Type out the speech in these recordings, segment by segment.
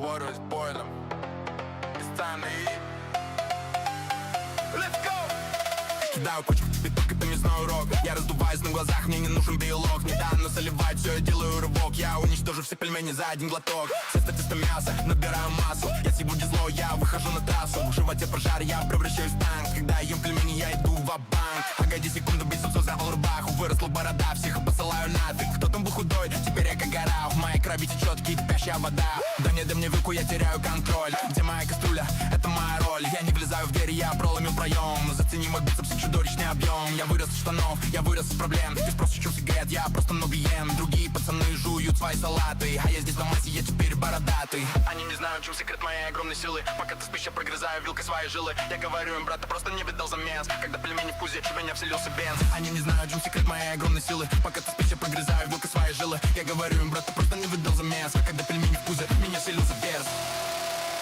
говорю с бойлом. Let's go! Кидаю почек, биток это мясной урок. Я раздуваюсь на глазах, мне не нужен биолог. Не дам насоливать, все, я делаю рывок. Я уничтожу все пельмени за один глоток. Тесто, тесто, мясо, набираю массу. Я сегодня злой, я выхожу на трассу. В животе пожар, я превращаюсь в танк. Когда ем пельмени, я иду ва-банк. Погоди секунду, бицепс взял рубаху. Выросла борода, всех посылаю нафиг. Кто там был худой, теперь я как гора. В моей крови течет кипящая вода. Да не дай мне вилку, я теряю контроль. Где моя кастрюля? Это моя роль. Я не влезаю в дверь, я проломил проем. Зацени мой бицепс и чудовищный объем. Я вырос из штанов, я вырос из проблем. Ты спросишь, чем сигарет, я просто много ем. Другие пацаны жуют свои салаты, а я здесь на массе, я теперь бородатый. Они не знают, в чем секрет моей огромной силы. Пока ты спишь, я прогрызаю вилкой свои жилы. Я говорю им, брат, ты просто не видал замес. Когда пельмени в пузе, в меня вселился бенз. Они не знают, в чем секрет моей огромной силы. Пока ты спишь, я прогрызаю вилкой свои жилы. Я говорю им, брат, ты просто не видал замес. Когда пельмени в пузе, в меня вселился бенз.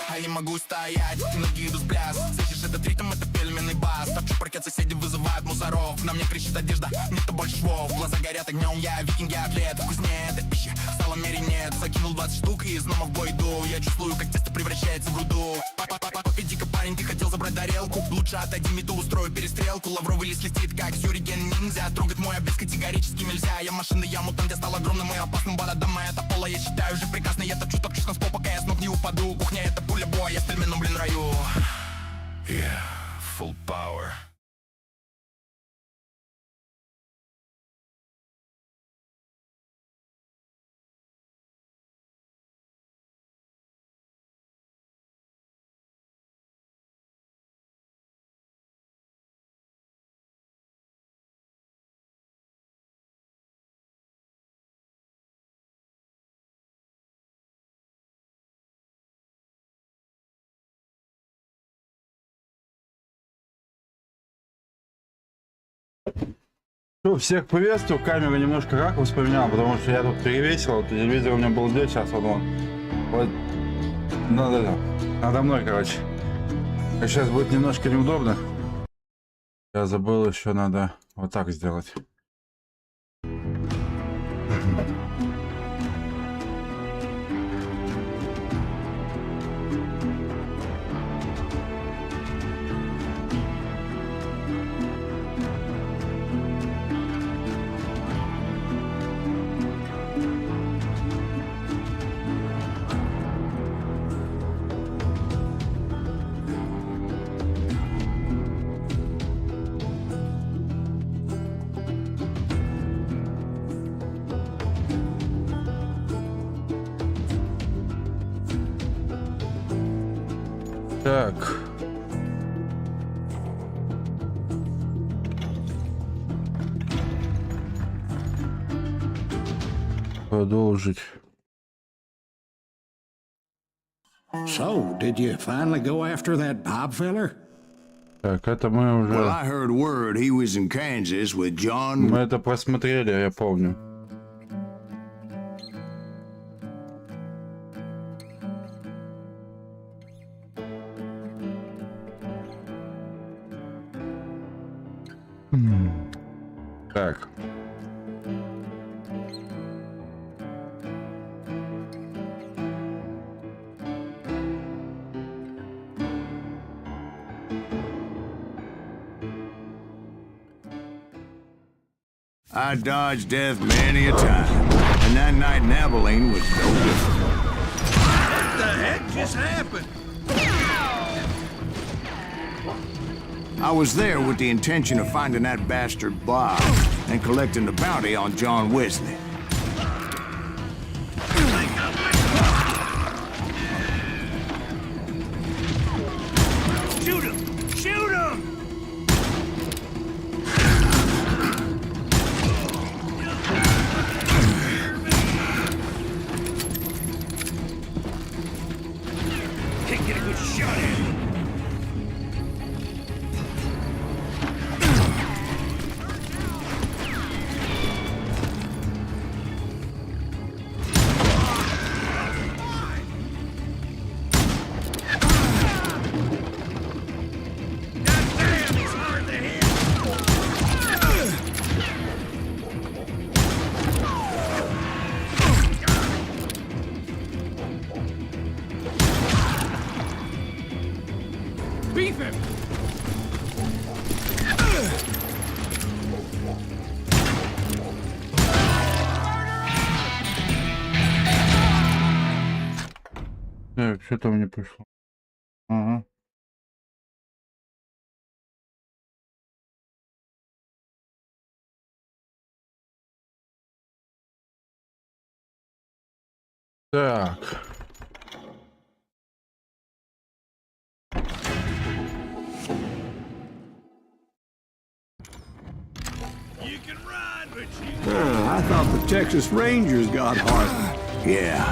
А я могу стоять, ноги идут в пляс. Слышишь этот ритм, это пельменный бас. Торчу паркет, соседи вызывают мусоров. На мне кричит одежда, нет-то больше швов. Глаза горят огнем, я викинг, я атлет. Вкуснее этой пищи стало в мире нет. Закинул 20 штук и снова в бой иду. Я чувствую, как тесто превращается в руду. Иди-ка, парень, ты хотел забрать тарелку. Лучше отойди, мету, устрою перестрелку. Лавровый лист летит, как сюриген ниндзя. Трогать мой обед категорически нельзя. Я машина, я мутант, я стал огромным и опасным. Борода моя топола, я считаю уже прекрасно. Я топчу с конспо, пока я с ног не упаду. Кухня это пуля боя, я в пельменном, блин, раю. Yeah, full power. Ну, всех приветствую, камеру немножко ракурс поменял, потому что я тут перевесил, вот телевизор у меня был здесь, сейчас вот надо мной, короче. А сейчас будет немножко неудобно. Я забыл, еще надо вот так сделать. Так. Продолжить. So, did you finally go after that Bob feller? Так, это мы уже... Well, I heard word he was in Kansas with John... Мы это просмотрели, я помню. Так. I dodged death many a time, and that night in Abilene was no different. What the heck just happened? I was there with the intention of finding that bastard Bob and collecting the bounty on John Wesley. Shoot him! Shoot him! Can't get a good shot at him. Так, что там не пришло? Ага. Так. I thought the Texas Rangers got Hardin. Yeah,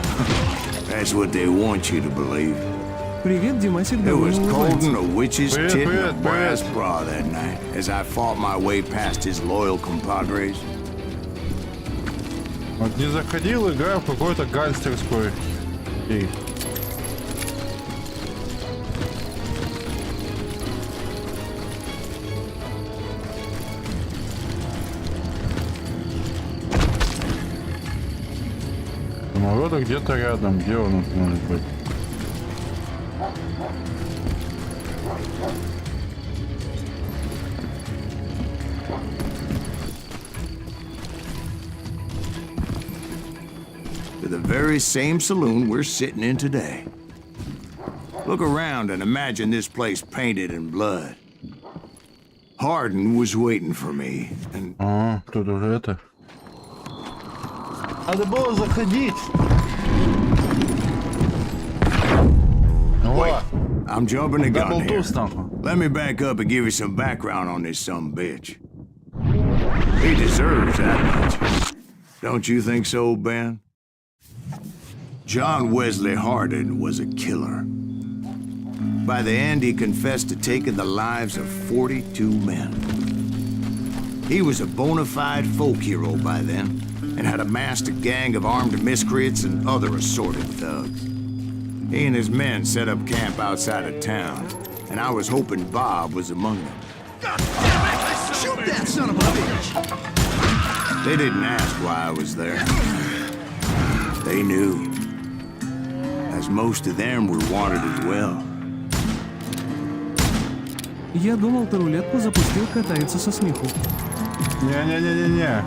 that's what they want you to believe. Привет, Димасик, It was довольно cold улыбается. and a witch's Привет, tit and привет, a brass привет. bra that night as I fought my way past his loyal compadres. Вот не заходил, играю в какой-то гангстерской. И... Самолета где-то рядом, где он может быть? To the very same saloon we're sitting in today. Look around and imagine this place painted in blood. Hardin was waiting for me, and А, тут уже это. Надо было заходить. О, I'm jumping the gun here. Даблтуз нахуй. Let me back up and give you some background on this sumbitch. He deserves that much. Don't you think so, Ben? John Wesley Hardin was a killer. By the end, he confessed to taking the lives of 42 men. He was a bona fide folk hero by then, and had amassed a gang of armed miscreants and other assorted thugs. He and his men set up camp outside of town, and I was hoping Bob was among them. Shoot that son of a bitch! They didn't ask why I was there. They knew. As most of them were wanted as well. Я думал, ты рулетку запустил, катается со смеху. Не-не-не-не-не.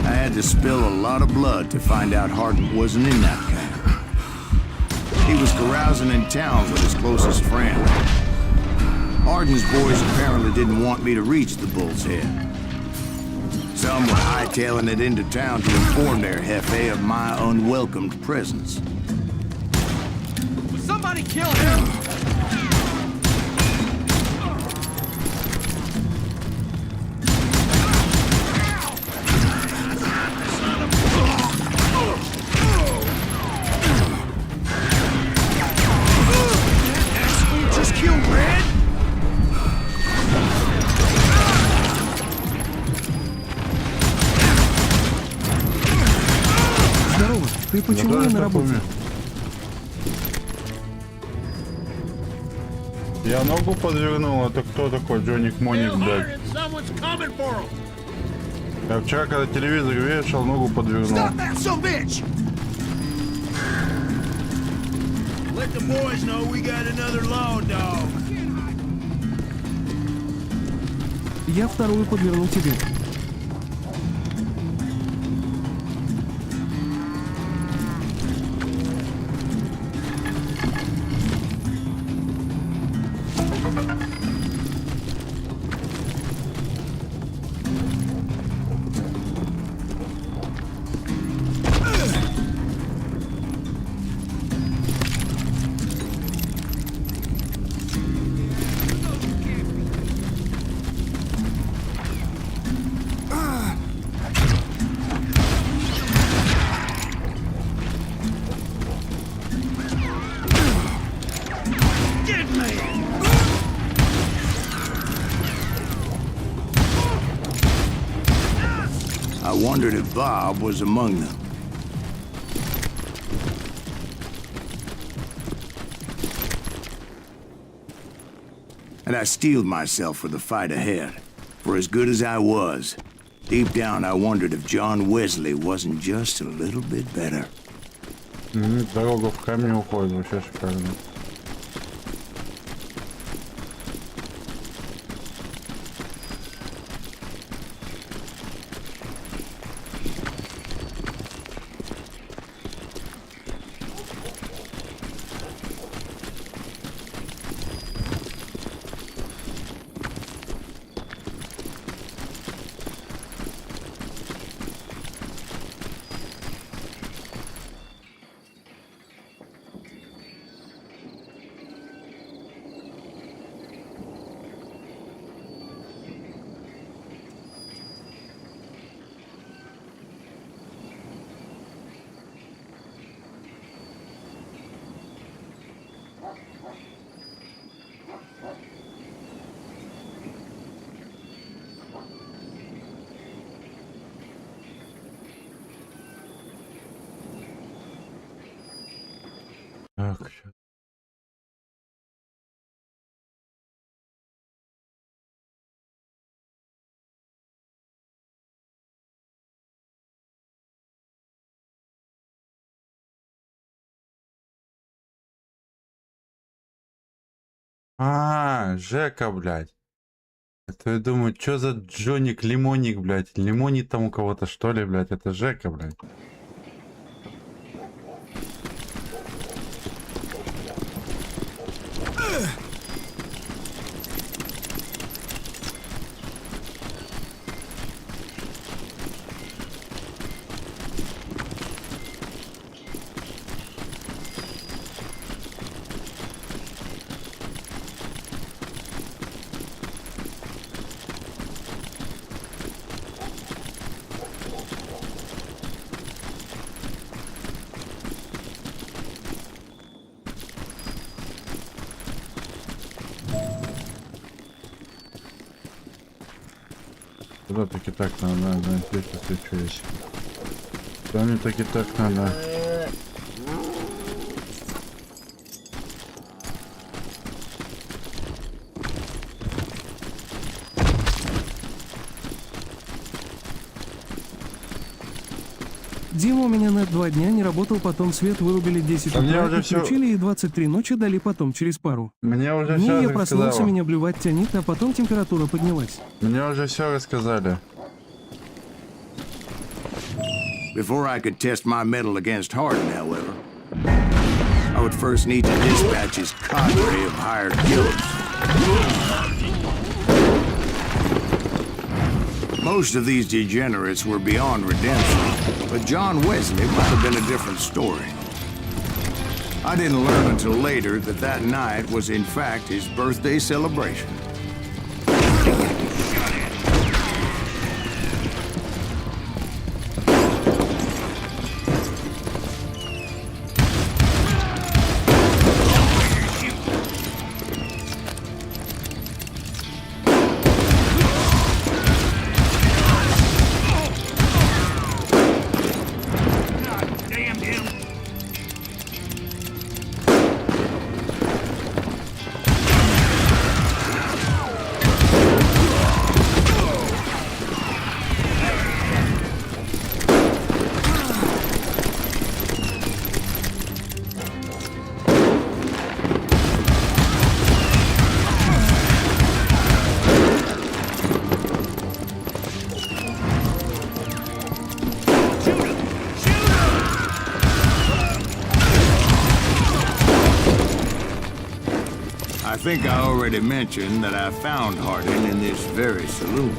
I had to spill a lot of blood to find out Hardin wasn't in that camp. He was carousing in town with his closest friend. Hardin's boys apparently didn't want me to reach the Bull's Head. Some were hightailing it into town to inform their jefe of my unwelcomed presence. Somebody kill him! Just killed Red? Здорово, ты почему Я не тоже на так работе? умею. Я ногу подвернул, это кто такой? Джоник Моник, блядь. Я вчера, когда телевизор вешал, ногу подвернул. Stop that son of a bitch! Let the boys know we got another law dog. Я вторую подверну тебе. I wondered if Bob was among them. And I steeled myself for the fight ahead. For as good as I was, deep down I wondered if John Wesley wasn't just a little bit better. Дорога в камень уходит, вообще шикарно. Так, щас. Жека, блядь. Это я думаю, что за Джоник Лимоник, блядь. Лимонит там у кого-то, что ли, блядь. Это Жека, блядь. Куда таки так надо, здесь встречаюсь. Куда мне таки так надо? Дима, у меня на 2 дня не работал, потом свет вырубили 10 А мне утра, уже всё- включили и 23 ночи дали потом через пару. Мне уже Дней все я проснулся, рассказала. меня блевать тянет, а потом температура поднялась. Мне уже все рассказали. Before I could test my mettle against Hardin, however, I would first need to dispatch his cadre of hired killers. Most of these degenerates were beyond redemption, but John Wesley might have been a different story. I didn't learn until later that that night was in fact his birthday celebration. I think I already mentioned that I found Hardin in this very saloon.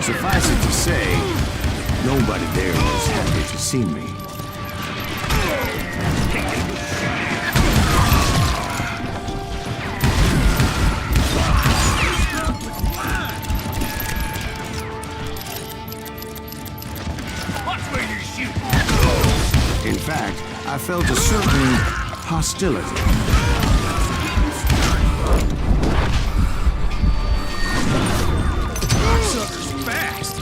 Suffice it to say, nobody there was happy to see me. In fact, I felt a certain hostility. Sucker's fast.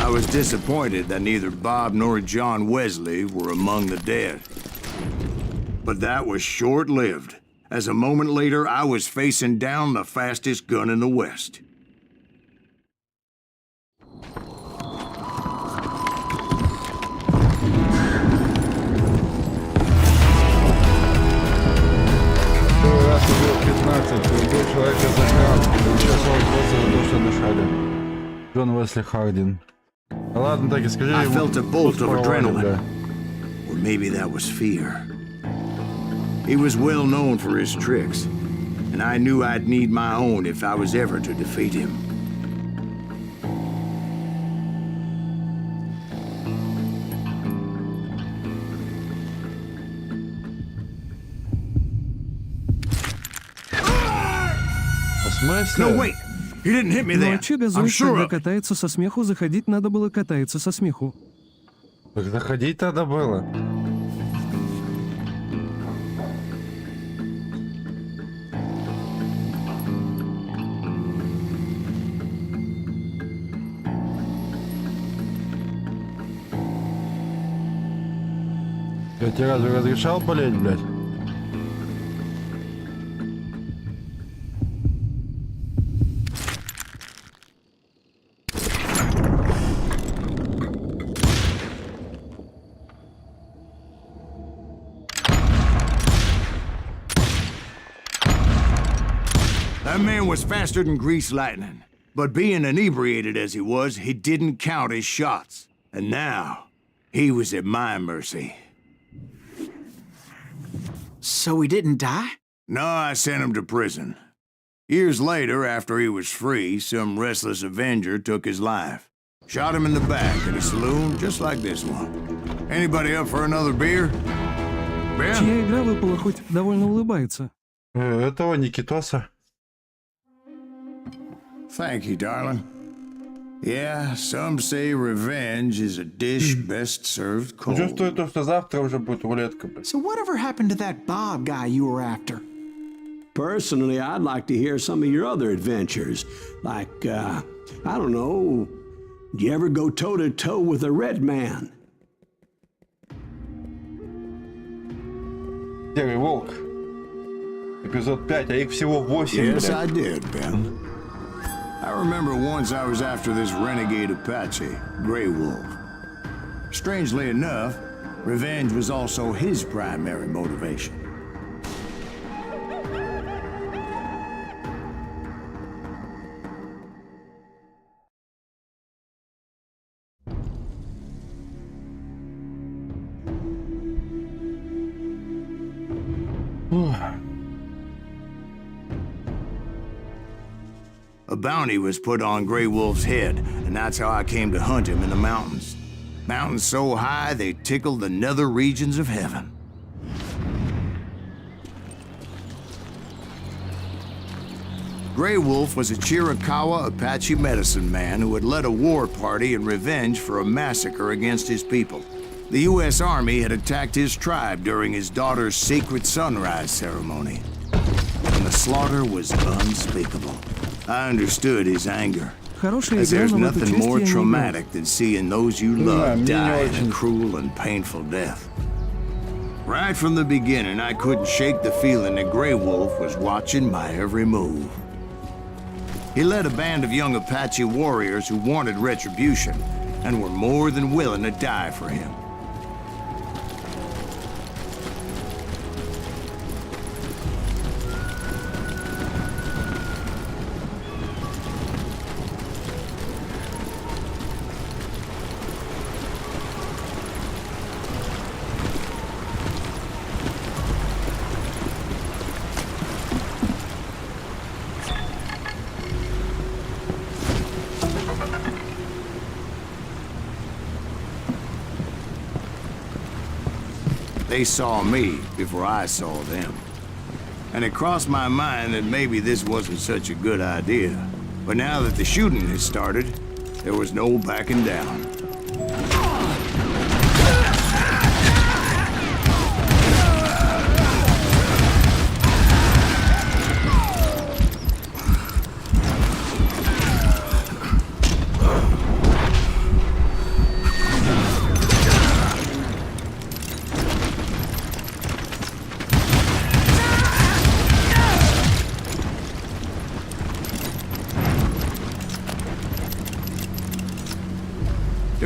I was disappointed that neither Bob nor John Wesley were among the dead. But that was short-lived, as a moment later I was facing down the fastest gun in the West. Первый раз убил 15, убил человека за граб, получил 48 за то, что дышали. Джон Уэсли Хардин. Ладно, так и скажи I ему. felt a bolt of adrenaline. Да. Or maybe that was fear. He was well known for his tricks, and I knew I'd need my own if I was ever to defeat him. В смысле? No, wait! You didn't hit me Ну there. а че I'm газуешь, sure когда of it. катается со смеху, заходить надо было катается со смеху. Так заходить надо было. Я тебе разве разрешал болеть, блядь? That man was faster than greased lightning. But being inebriated as he was, he didn't count his shots. And now, he was at my mercy. So he didn't die? No, I sent him to prison. Years later, after he was free, some restless Avenger took his life. Shot him in the back at a saloon just like this one. Anybody up for another beer? Ben? Чья игра выпала, хоть довольно улыбается. Этого Никитоса. Thank you, darling. Yeah, some say revenge is a dish best served cold. Чувствую то, что завтра уже будет рулетка, блядь. So whatever happened to that Bob guy you were after? Personally, I'd like to hear some of your other adventures. Like, I don't know, did you ever go toe-to-toe with a red man? Серый волк. Эпизод 5, а их всего 8, Yes, блядь. I did, Ben. I remember once I was after this renegade Apache, Grey Wolf. Strangely enough, revenge was also his primary motivation. A bounty was put on Grey Wolf's head, and that's how I came to hunt him in the mountains. Mountains so high they tickled the nether regions of heaven. Grey Wolf was a Chiricahua Apache medicine man who had led a war party in revenge for a massacre against his people. The U.S. Army had attacked his tribe during his daughter's sacred sunrise ceremony, and the slaughter was unspeakable. I understood his anger, Хорошая as игра, there's но в эту nothing часть more я не играл. traumatic than seeing those you love мне не die in очень. a cruel and painful death. Right from the beginning, I couldn't shake the feeling that Grey Wolf was watching my every move. He led a band of young Apache warriors who wanted retribution and were more than willing to die for him. They saw me before I saw them. And it crossed my mind that maybe this wasn't such a good idea. But now that the shooting had started, there was no backing down.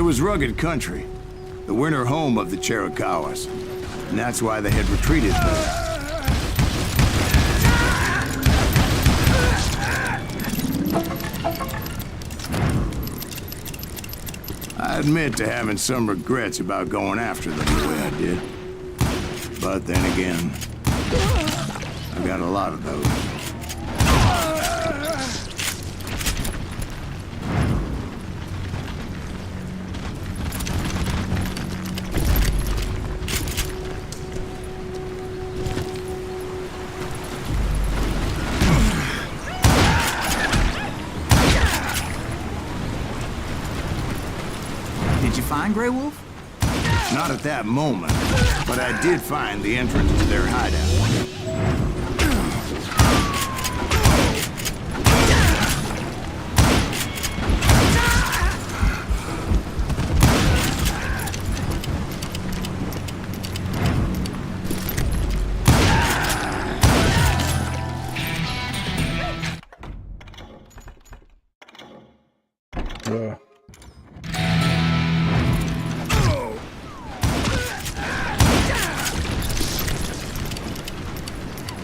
was rugged country, the winter home of the Chiricahuas, and that's why they had retreated there. I admit to having some regrets about going after them the way I did. But then again, I got a lot of those. Did you find Grey Wolf? Not at that moment, but I did find the entrance to their hideout.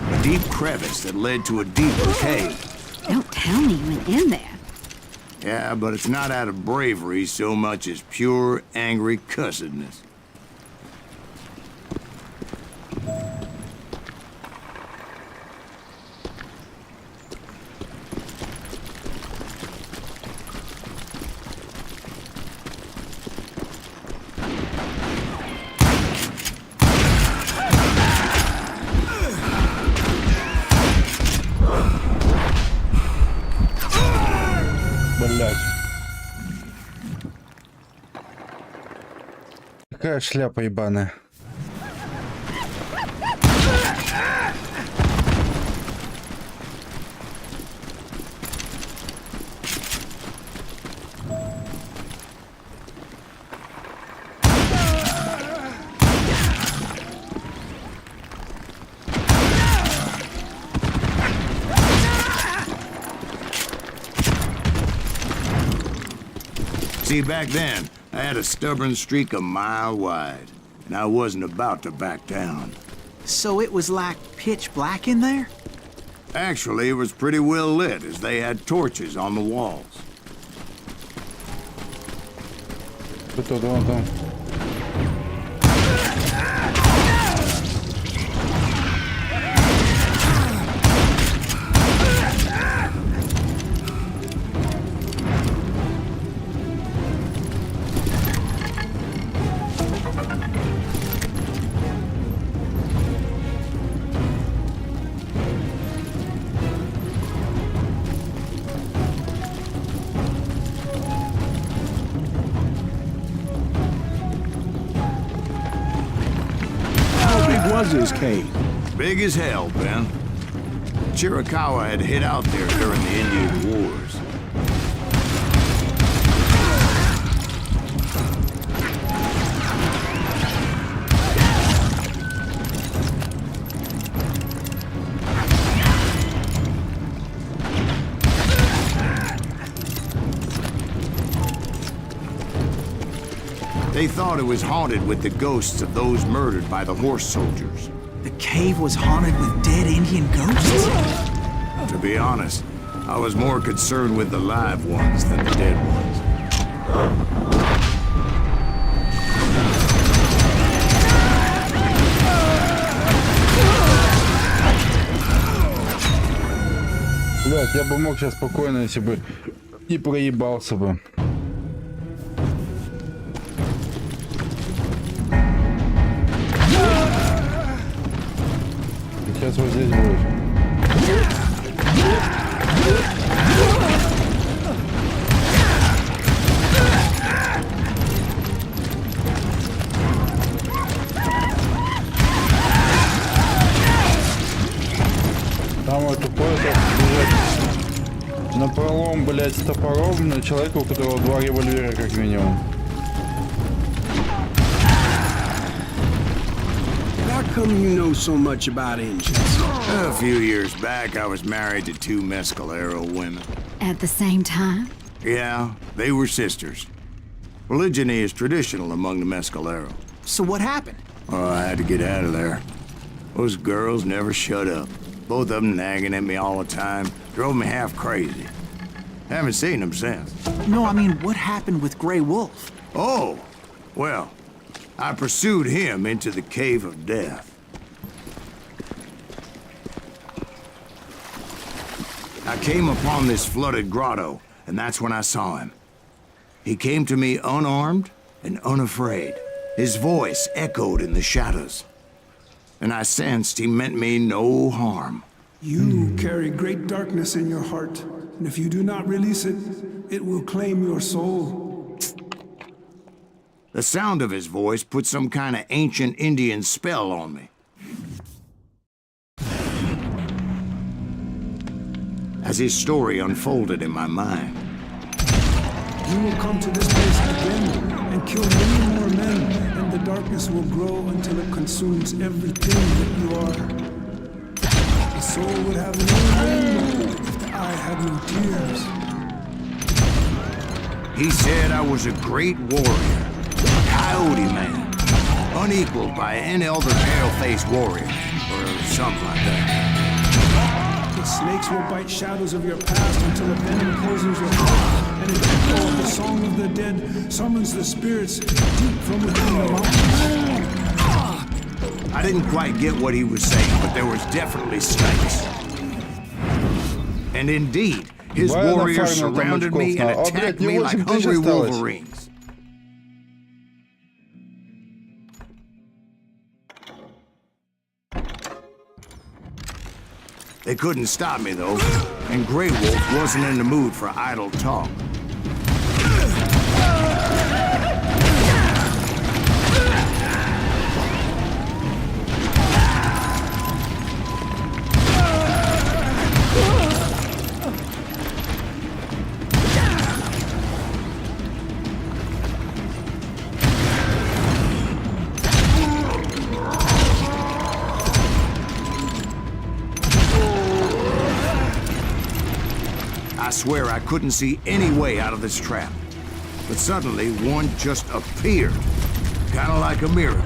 A deep crevice that led to a deeper cave. Don't tell me you went in there. Yeah, but it's not out of bravery so much as pure, angry cussedness. Блять. Какая шляпа ебаная. See, back then, I had a stubborn streak a mile wide, and I wasn't about to back down. So it was like pitch black in there? Actually, it was pretty well lit, as they had torches on the walls. Кто там? How big was this cave? Big as hell, Ben. Chiricahua had hid out there during the Indian Wars. They thought it was haunted with the ghosts of those murdered by the horse soldiers. The cave was haunted with dead Indian ghosts? To be honest, I was more concerned with the live ones than the dead ones. Блять, я бы мог сейчас спокойно, если бы не проебался бы. Сейчас вот здесь будет. Там вот тупой на пролом, блять, с топором на человека, у которого 2 револьвера как минимум. How come you know so much about engines? A few years back, I was married to 2 Mescalero women. At the same time? Yeah, they were sisters. Polygyny is traditional among the Mescalero. So what happened? Oh, I had to get out of there. Those girls never shut up. Both of them nagging at me all the time. Drove me half crazy. Haven't seen them since. No, I mean, what happened with Grey Wolf? Oh, well, I pursued him into the Cave of Death. I came upon this flooded grotto, and that's when I saw him. He came to me unarmed and unafraid. His voice echoed in the shadows, and I sensed he meant me no harm. You carry great darkness in your heart, and if you do not release it, it will claim your soul. The sound of his voice put some kind of ancient Indian spell on me. As his story unfolded in my mind, You will come to this place again and kill many more men, and the darkness will grow until it consumes everything that you are. The soul would have no rainbow if the eye had no tears. he said I was a great warrior, a coyote man, unequaled by any other pale-faced warrior, or something like that. The snakes will bite shadows of your past until a venom poisons your heart, and an echo of the song of the dead summons the spirits deep from within the mountains. I didn't quite get what he was saying, but there was definitely snakes. And indeed, his Why она warriors фармила там surrounded me очков and на- О, attacked блядь, не me like 8 тысяч hungry осталось. wolverines. They couldn't stop me, though, and Grey Wolf wasn't in the mood for idle talk. I swear I couldn't see any way out of this trap. But suddenly, one just appeared. Kind of like a miracle.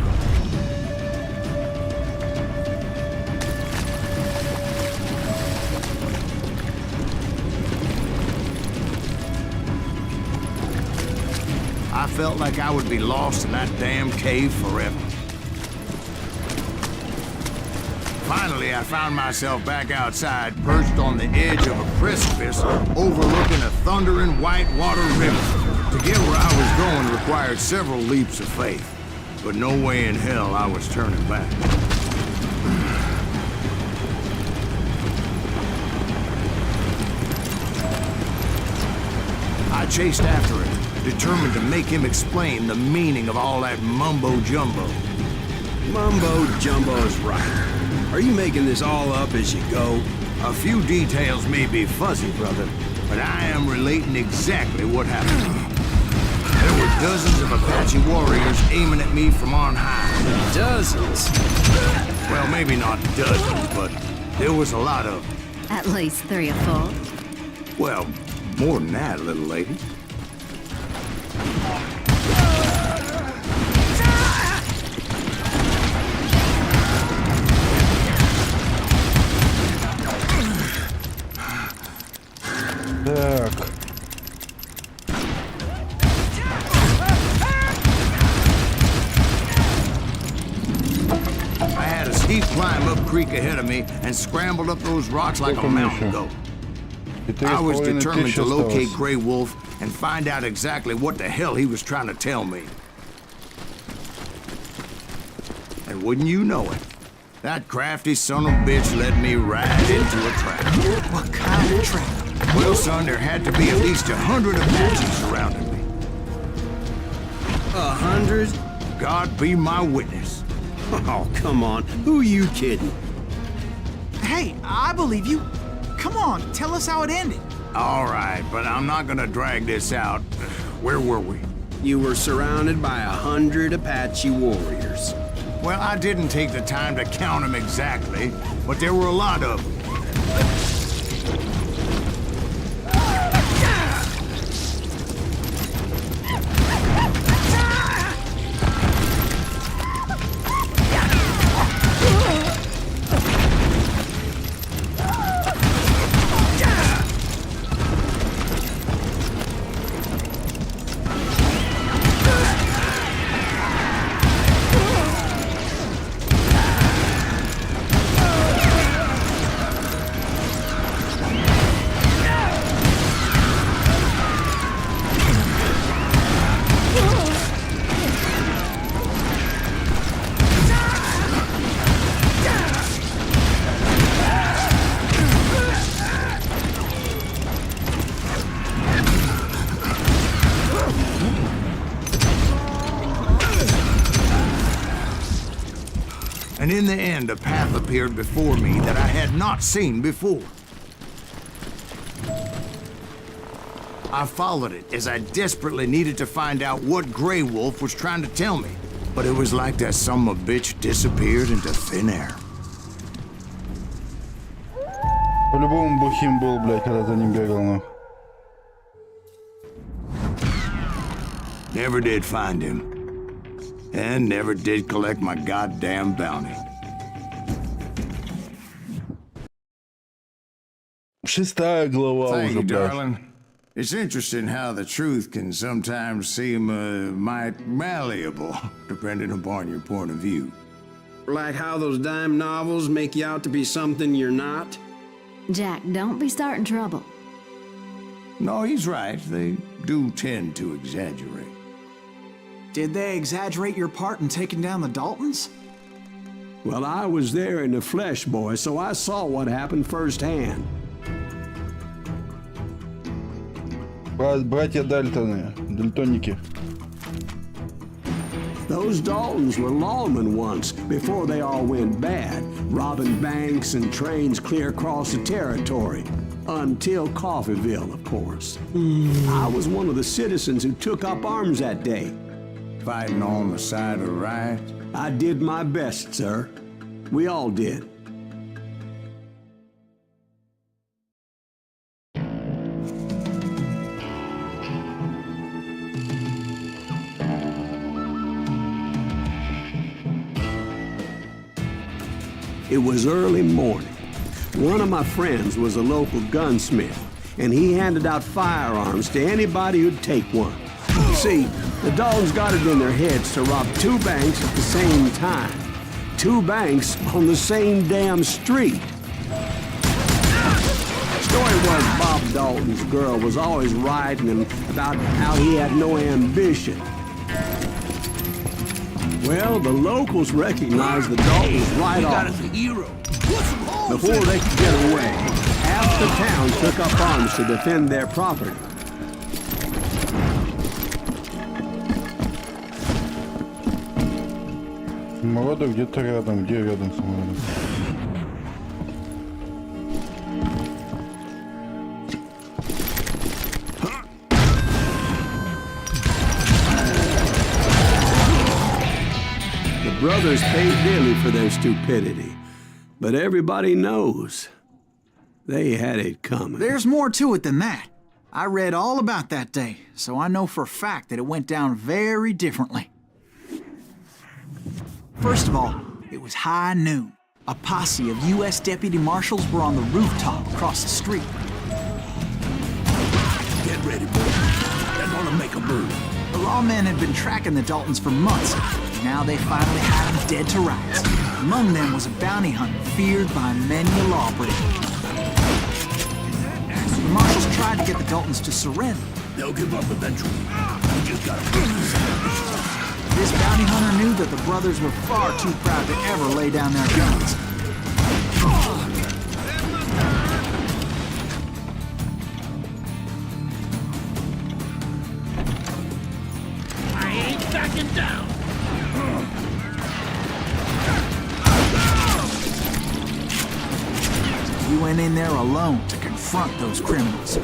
I felt like I would be lost in that damn cave forever. Finally, I found myself back outside, perched on the edge of a precipice overlooking a thundering whitewater river. To get where I was going required several leaps of faith, but no way in hell I was turning back. I chased after him, determined to make him explain the meaning of all that mumbo-jumbo. Mumbo-jumbo's right. Are you making this all up as you go? A few details may be fuzzy, brother, but I am relating exactly what happened. There were dozens of Apache warriors aiming at me from on high. Dozens? Well, maybe not dozens, but there was a lot of them. At least 3 or 4. Well, more than that, little lady. Так. I had a steep climb up creek ahead of me and scrambled up those rocks like a mountain goat. I was determined to locate Grey Wolf and find out exactly what the hell he was trying to tell me. And wouldn't you know it, that crafty son of a bitch led me right into a trap. What kind of trap? Well, son, there had to be at least 100 Apaches surrounding me. 100? God be my witness. Oh, come on. Who are you kidding? Hey, I believe you. Come on, tell us how it ended. All right, but I'm not gonna drag this out. Where were we? You were surrounded by 100 Apache warriors. Well, I didn't take the time to count them exactly, but there were a lot of them. And in the end, a path appeared before me that I had not seen before. I followed it as I desperately needed to find out what Grey Wolf was trying to tell me. But it was like that son of a bitch disappeared into thin air. По-любому бухим был, блядь, когда за ним бегал, нахуй. Never did find him. And never did collect my goddamn bounty. Шестая глава Thank уже, you, блядь. darling. It's interesting how the truth can sometimes seem might malleable, depending upon your point of view. Like how those dime novels make you out to be something you're not? Jack, don't be starting trouble. No, he's right. They do tend to exaggerate. Did they exaggerate your part in taking down the Daltons? Well, I was there in the flesh, boy, so I saw what happened firsthand. Братья Дальтоны, дальтоники. Those Daltons were lawmen once, before they all went bad, robbing banks and trains clear across the territory. Until Coffeeville, of course. I was one of the citizens who took up arms that day. Fighting on the side of right. I did my best, sir. We all did. It was early morning. One of my friends was a local gunsmith, and he handed out firearms to anybody who'd take one. You see, the Daltons got it in their heads to rob two banks at the same time. Two banks on the same damn street. The story was Bob Dalton's girl was always writing him about how he had no ambition. Well, the locals recognized the Daltons right off. Before they could get away, half the town took up arms to defend their property. Самолеты где-то рядом, где рядом самолеты? The brothers paid dearly for their stupidity, but everybody knows they had it coming. There's more to it than that. I read all about that day, so I know for a fact that it went down very differently. First of all, it was high noon. A posse of U.S. deputy marshals were on the rooftop across the street. Get ready, boys. They're gonna make a move. The lawmen had been tracking the Daltons for months, and now they finally had them dead to rights. Among them was a bounty hunter feared by many a lawbreaker. The marshals tried to get the Daltons to surrender. They'll give up eventually. We just gotta break this up. This bounty hunter knew that the brothers were far too proud to ever lay down their guns. I ain't backing down. He went in there alone to confront those criminals.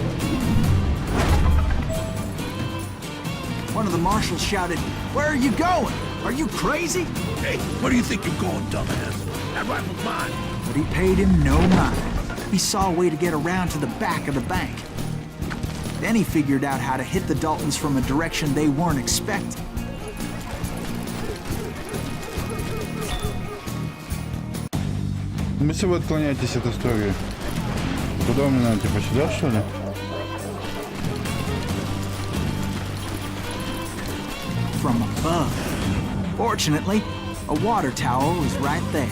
One of the marshals shouted, "Where are you going? Are you crazy?" Hey, where do you think you're going, dumbass? That rifle's mine. But he paid him no mind. He saw a way to get around to the back of the bank. Then he figured out how to hit the Daltons from a direction they weren't expecting. Если вы отклоняетесь от истории, куда мне надо, типа сюда, что ли? From above. Fortunately, a water tower was right there.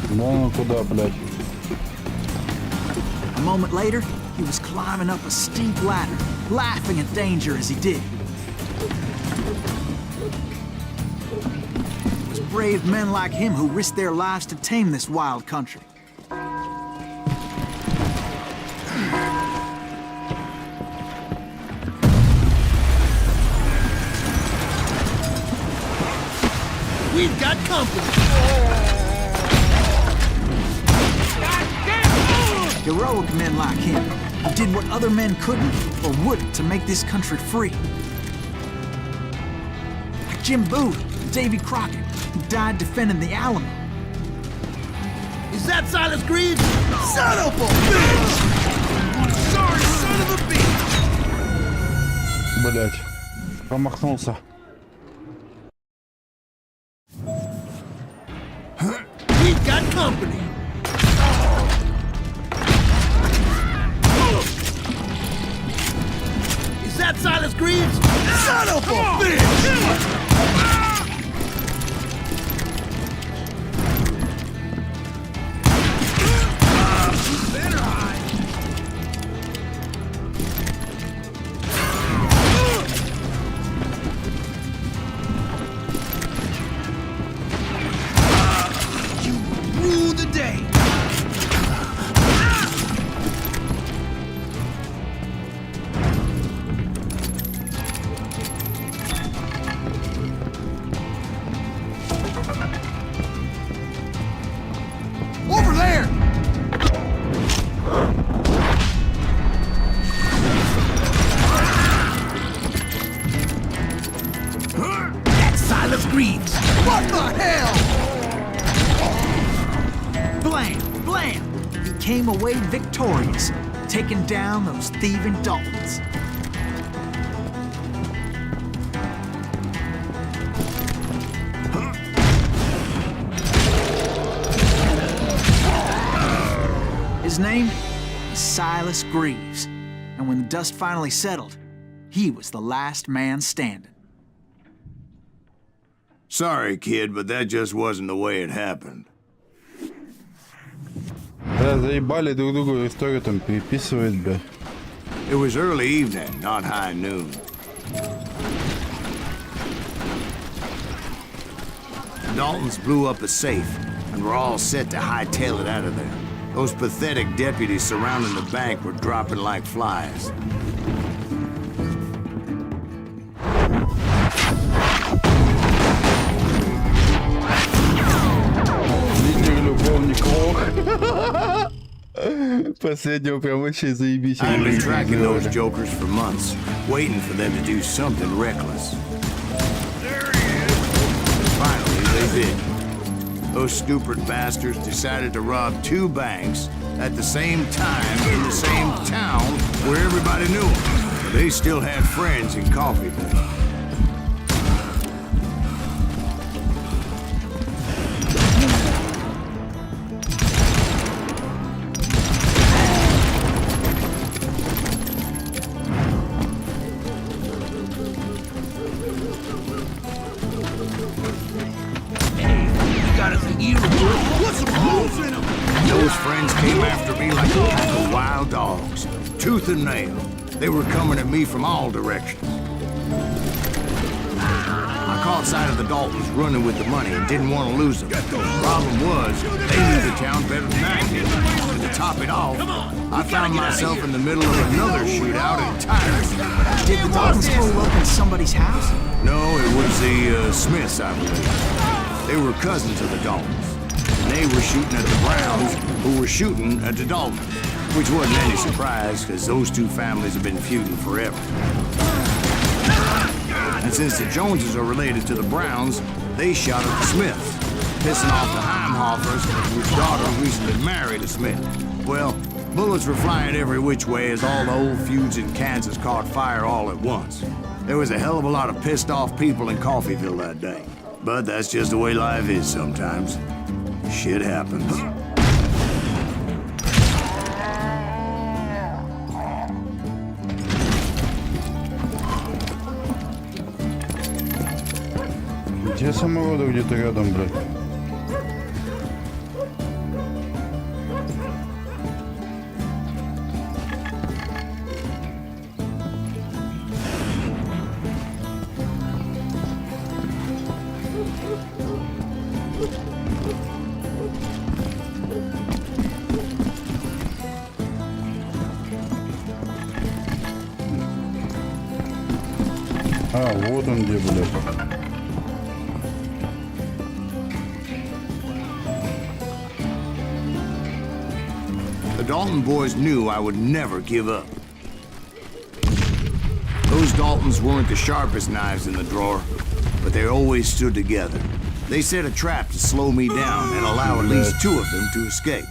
Ну куда, блядь? A moment later, he was climbing up a steep ladder, laughing at danger as he did. It was brave men like him who risked their lives to tame this wild country. We've got company. Heroic men like him, who did what other men couldn't or wouldn't to make this country free. Jim Booth, Davy Crockett, who died defending the Alamo. Is that Silas Greaves? Son of a bitch! Sorry, son of a bitch! Блять, промахнулся. We've got company. Is that Silas Greaves? Son of a bitch! Over there! That's Silas Greaves! What the hell? Blam! Blam! He came away victorious, taking down those thieving Daltons. His name is Silas Greaves, and when the dust finally settled, he was the last man standing. Sorry, kid, but that just wasn't the way it happened. Заебали друг другу историю там переписывать, бля. It was early evening, not high noon. The Daltons blew up a safe, and were all set to hightail it out of there. Those pathetic deputies surrounding the bank were dropping like flies. Последнего прям вообще заебись. I've been tracking those jokers for months, waiting for them to do something reckless. There he is! Finally, they did. Those stupid bastards decided to rob two banks at the same time in the same town where everybody knew them. They still had friends in Coffeeville. Those friends came after me like a pack of wild dogs, tooth and nail. They were coming at me from all directions. I caught sight of the Daltons running with the money and didn't want to lose them. The problem was, they knew the town better than I did. And to top it off, I found myself in the middle of another shootout entirely. Did the Daltons pull up in somebody's house? No, it was the Smiths, I believe. They were cousins of the Daltons. And they were shooting at the Browns, who were shooting at the Daltons. Which wasn't any surprise, because those two families have been feuding forever. And since the Joneses are related to the Browns, they shot at the Smiths, pissing off the Heimhoffers, whose daughter recently married a Smith. Well, bullets were flying every which way as all the old feuds in Kansas caught fire all at once. There was a hell of a lot of pissed off people in Coffeeville that day. But that's just the way life is sometimes. Shit happens. Где самоводы где-то рядом, блядь? А, вот он где, блядь. Dalton boys knew I would never give up. Those Daltons weren't the sharpest knives in the drawer, but they always stood together. They set a trap to slow me down and allow at least two of them to escape.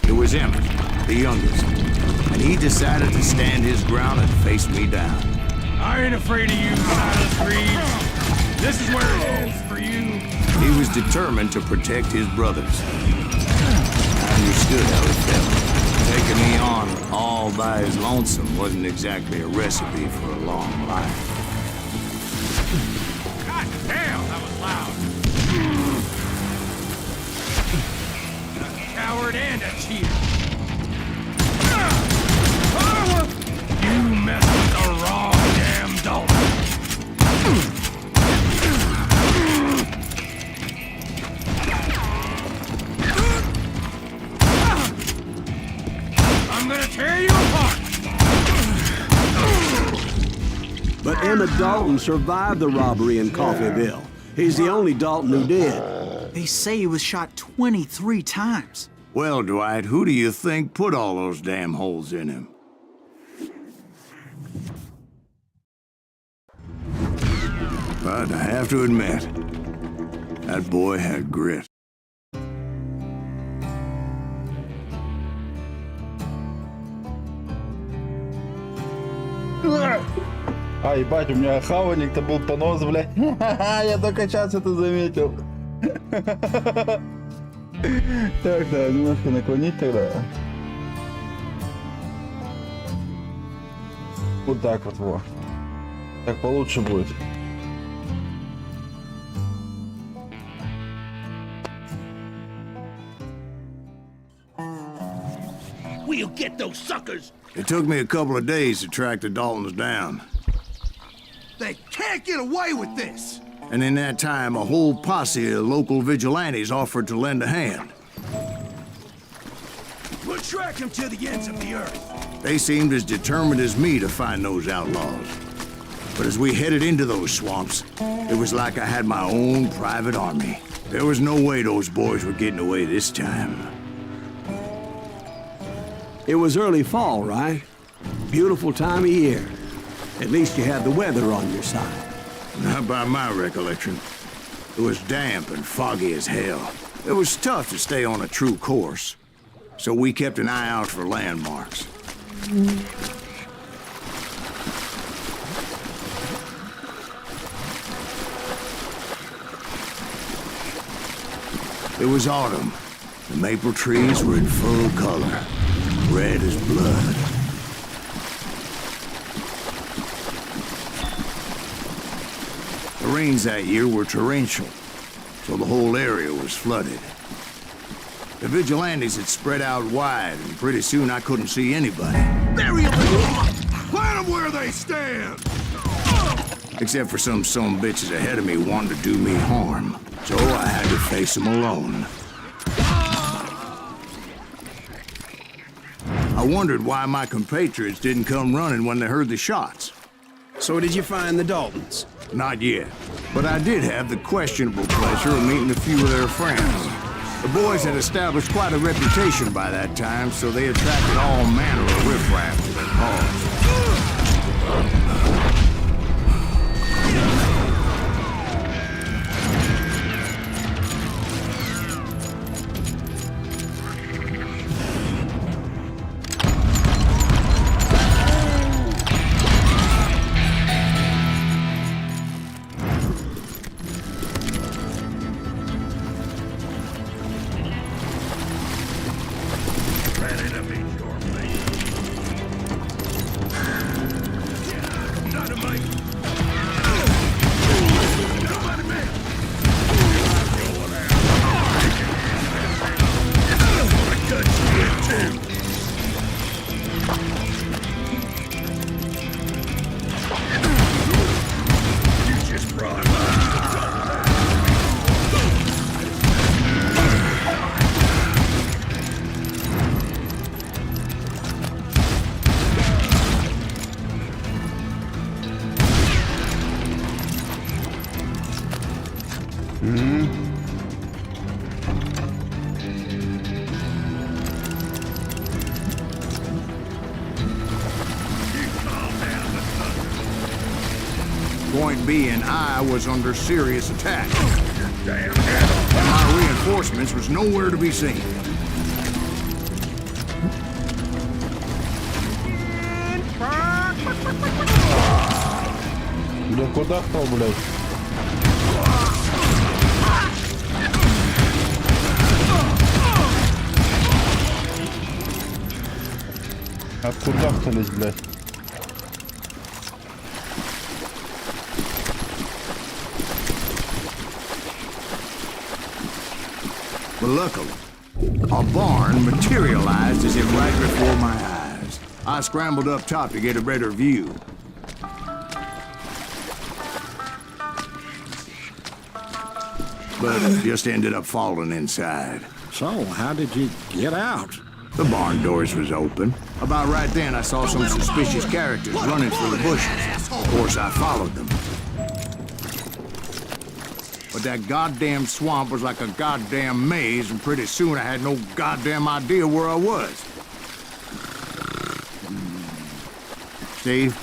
It was Emmett, the youngest, and he decided to stand his ground and face me down. I ain't afraid of you, Silas Reeves. This is where it ends for you. He was determined to protect his brothers. I understood how he felt. Taking me on all by his lonesome wasn't exactly a recipe for a long life. God damn, that was loud. A coward and a cheater. You messed with the wrong damn Dalton. I'm gonna tear you apart. But Emmett Dalton survived the robbery in Coffeyville. He's the only Dalton who did. They say he was shot 23 times. Well, Dwight, who do you think put all those damn holes in him? But I have to admit, that boy had grit. А, ебать, у меня хавальник-то был понос, блядь. Я только сейчас это заметил. Так, да, немножко наклонить тогда. Вот так вот, во. Так получше будет. We'll get those suckers. It took me a couple of days to track the Daltons down. They can't get away with this. And in that time, a whole posse of local vigilantes offered to lend a hand. We'll track them to the ends of the earth. They seemed as determined as me to find those outlaws. But as we headed into those swamps, it was like I had my own private army. There was no way those boys were getting away this time. It was early fall, right? Beautiful time of year. At least you had the weather on your side. Not by my recollection. It was damp and foggy as hell. It was tough to stay on a true course. So we kept an eye out for landmarks. It was autumn. The maple trees were in full color, red as blood. The rains that year were torrential, so the whole area was flooded. The vigilantes had spread out wide, and pretty soon I couldn't see anybody. Bury them in the mud. Plant them where they stand. Except for some bitches ahead of me wanting to do me harm. So I had to face them alone. I wondered why my compatriots didn't come running when they heard the shots. So did you find the Daltons? Not yet. But I did have the questionable pleasure of meeting a few of their friends. The boys had established quite a reputation by that time, so they attracted all manner of riffraff to their cause. Point being, I was under serious attack. And my reinforcements was nowhere to be seen. Да куда кто, блядь? Откуда втались, блядь? But luckily, a barn materialized as if right before my eyes. I scrambled up top to get a better view. But just ended up falling inside. So, how did you get out? The barn doors was open. About right then, I saw some suspicious characters running through the bushes. Of course, I followed them. But that goddamn swamp was like a goddamn maze, and pretty soon I had no goddamn idea where I was. Steve?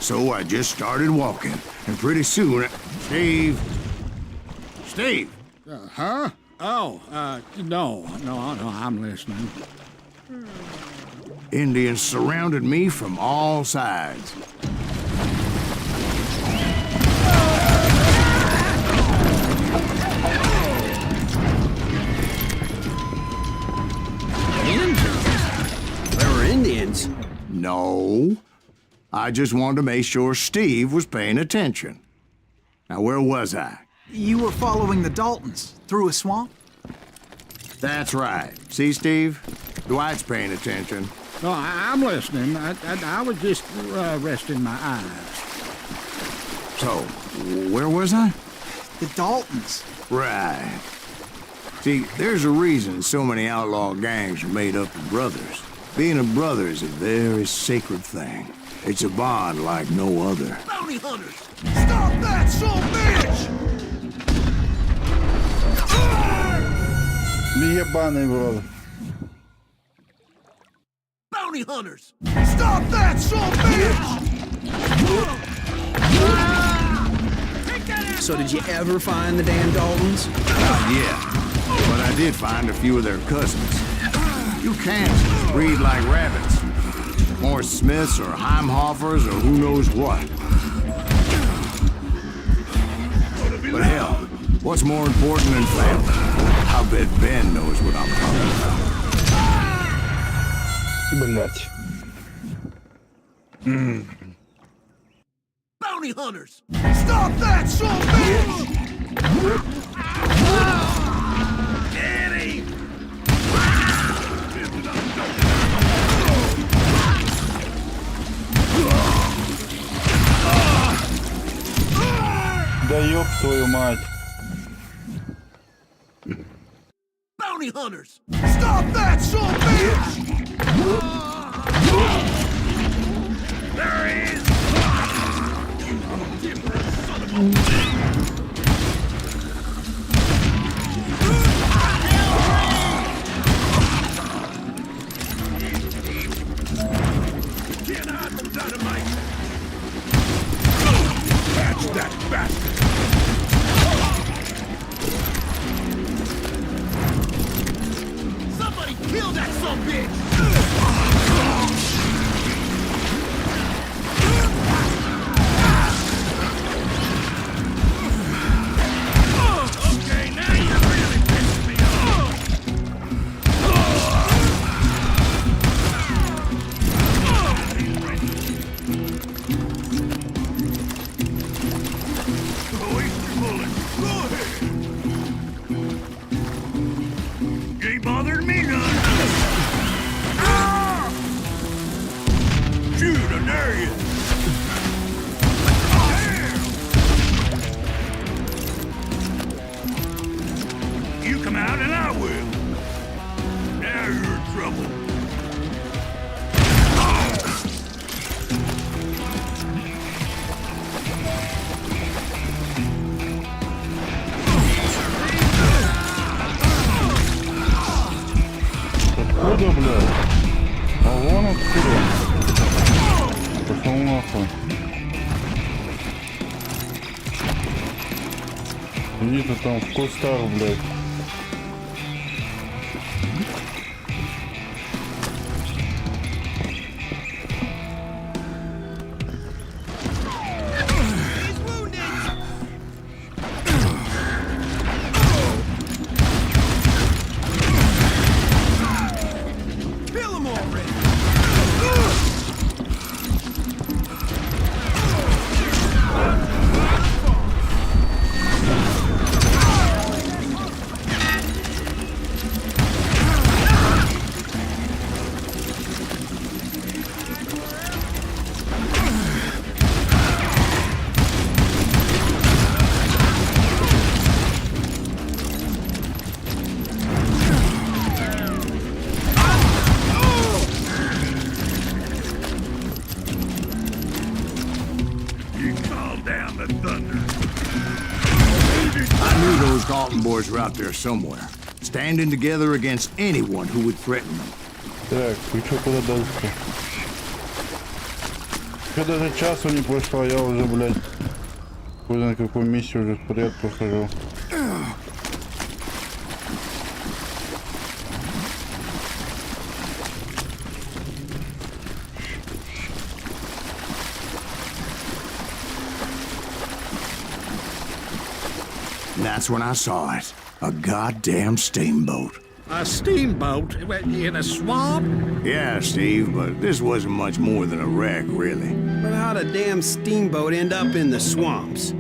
So I just started walking, and pretty soon, Steve? Steve! Huh? Oh, no, I'm listening. Indians surrounded me from all sides. There were Indians? No. I just wanted to make sure Steve was paying attention. Now, where was I? You were following the Daltons through a swamp? That's right. See, Steve? Dwight's paying attention. No, I'm listening. I was just resting my eyes. So, where was I? The Daltons. Right. See, there's a reason so many outlaw gangs are made up of brothers. Being a brother is a very sacred thing. It's a bond like no other. Bounty hunters! Stop that son bitch! Не ебаный в рот. Bounty hunters! Stop that son bitch! So did you ever find the damn Daltons? Not yet. But I did find a few of their cousins. You can't breed like rabbits. More Smiths or Heimhoffers or who knows what. But hell, what's more important than family? I bet Ben knows what I'm talking about. Блять. Bounty hunters! Stop that son bitch! Get him! Да ёб твою мать. Bounty hunters! Stop that son bitch! There he is! Son of a... Can't hide from dynamite! Catch that bastard! Somebody kill that son bitch! Okay, now you're really pissing me off! Где-то там в кустах, блядь. Dalton boys were out there somewhere, standing together against anyone who would threaten them. Так, вы что куда дальше? Еще даже часу не прошло, я уже, блядь, на какую миссию уже подряд прохожу. That's when I saw it. A goddamn steamboat. A steamboat? In a swamp? Yeah, Steve, but this wasn't much more than a wreck, really. But how'd a damn steamboat end up in the swamps?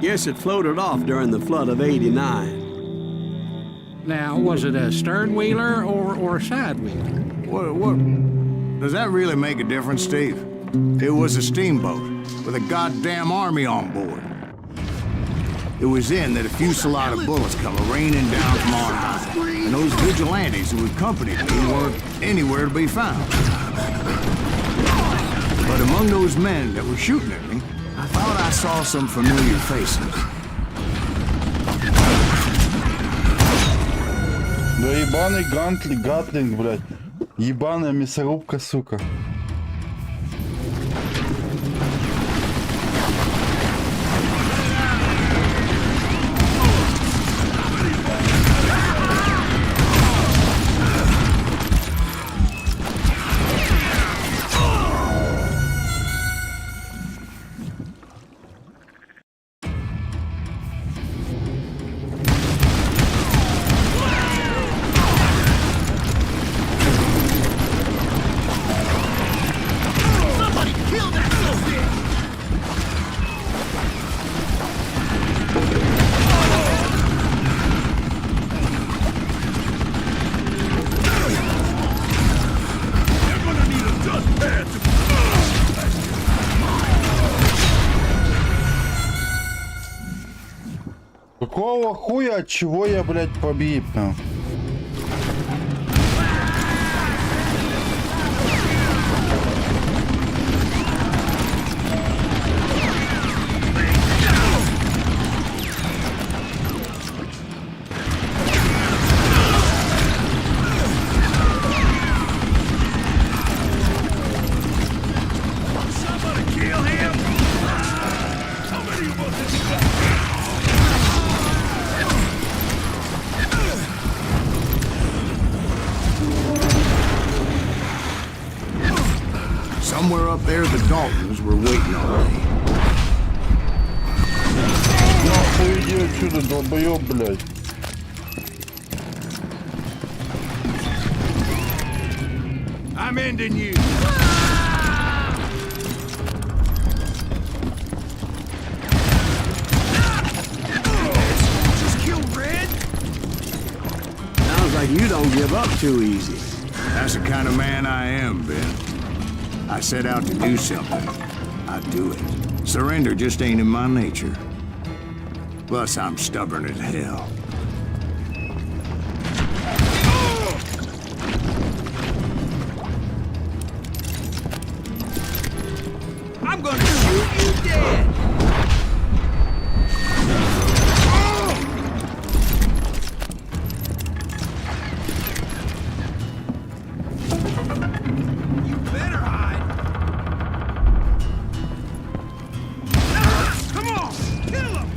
Guess it floated off during the flood of '89. Now, was it a stern wheeler or a side wheeler? What? Does that really make a difference, Steve? It was a steamboat with a goddamn army on board. It was then that a fusillade of bullets come raining down from on high, and those vigilantes who accompanied me weren't anywhere to be found. But among those men that were shooting at me, I thought I saw some familiar faces. Да ебаный Гатлинг, блядь. Ебаная мясорубка, сука. Какого хуя, от чего я, блядь, погибну? Somewhere up there, the Daltons were waiting on me. Нахуй иди отсюда, долбоёб, блядь. I'm ending you. Just kill Red? Sounds like you don't give up too easy. That's the kind of man I am, Ben. I set out to do something. I do it. Surrender just ain't in my nature. Plus, I'm stubborn as hell. I'm gonna shoot you dead! You better hide! Come on! Kill him!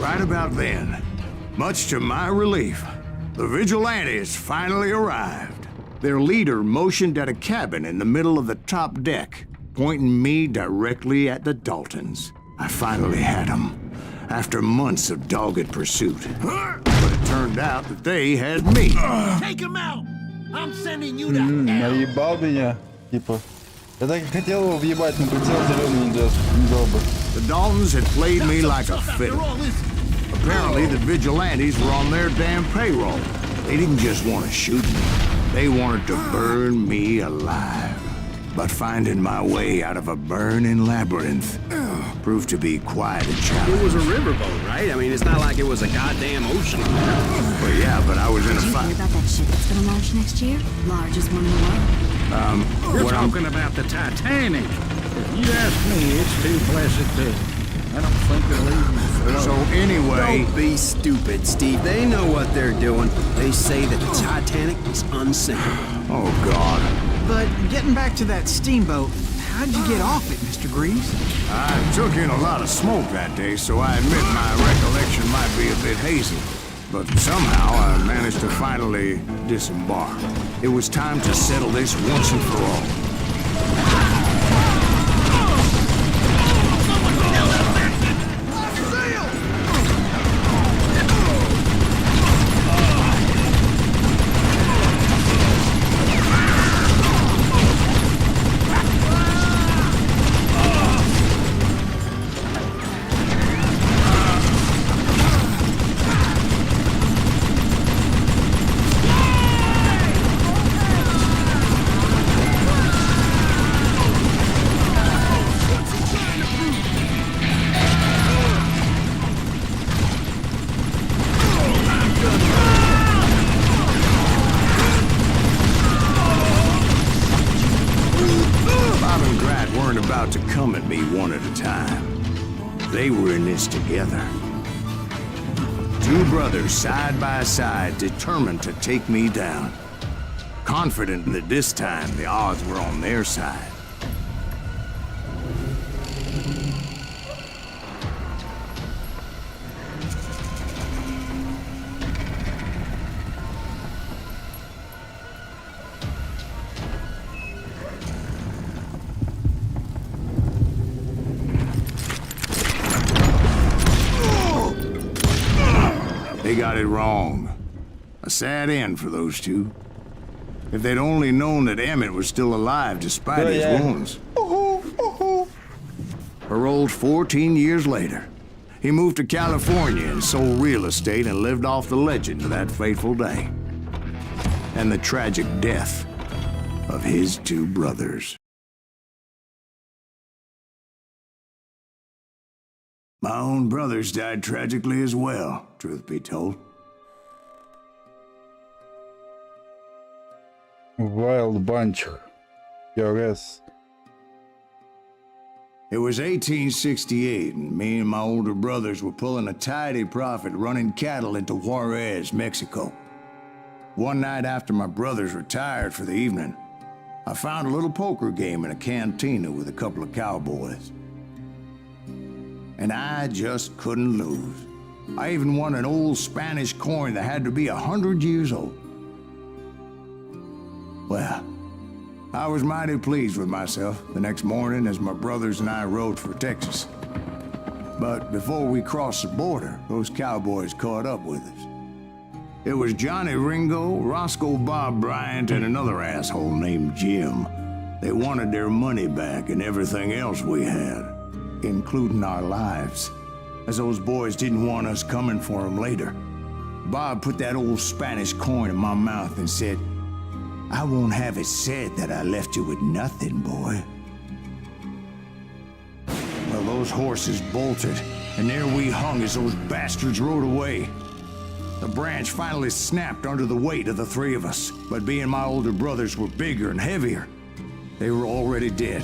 Right about then, much to my relief, the vigilantes finally arrived. Their leader motioned at a cabin in the middle of the top deck, pointing me directly at the Daltons. I finally had them, after months of dogged pursuit. But it turned out that they had me. Take him out! I'm sending you to Наебал меня, типа. Я так и хотел его въебать, но прицел зеленый не дал бы. The Daltons had played me like a fiddle. Apparently, the vigilantes were on their damn payroll. They didn't just want to shoot me. They wanted to burn me alive. But finding my way out of a burning labyrinth proved to be quite a challenge. It was a riverboat, right? I mean, it's not like it was a goddamn ocean. Well, yeah, but I was in a Did you hear fight. about that ship that's gonna launch next year? Largest one in the world. You're What I'm- talking about the Titanic. If you ask me, it's too blessed big. I don't think they'll even So anyway, Don't be stupid, Steve. They know what they're doing. They say that the Titanic is unsinkable. oh God, But getting back to that steamboat, how'd you get off it, Mr. Greaves? I took in a lot of smoke that day, so I admit my recollection might be a bit hazy. But somehow I managed to finally disembark. It was time to settle this once and for all. Bob and Grat weren't about to come at me one at a time. They were in this together. Two brothers side by side, determined to take me down. Confident that this time the odds were on their side. They got it wrong. A sad end for those two. If they'd only known that Emmett was still alive despite his wounds. Paroled 14 years later, he moved to California and sold real estate and lived off the legend of that fateful day. And the tragic death of his two brothers. My own brothers died tragically as well, truth be told. Wild Bunch. Juarez. It was 1868, and me and my older brothers were pulling a tidy profit running cattle into Juarez, Mexico. One night after my brothers retired for the evening, I found a little poker game in a cantina with a couple of cowboys. And I just couldn't lose. I even won an old Spanish coin that had to be 100 years old. Well, I was mighty pleased with myself the next morning as my brothers and I rode for Texas. But before we crossed the border, those cowboys caught up with us. It was Johnny Ringo, Roscoe Bob Bryant, and another asshole named Jim. They wanted their money back and everything else we had, including our lives, as those boys didn't want us coming for them later. Bob put that old Spanish coin in my mouth and said, "I won't have it said that I left you with nothing, boy." Well, those horses bolted, and there we hung as those bastards rode away. The branch finally snapped under the weight of the three of us, but being my older brothers were bigger and heavier, they were already dead.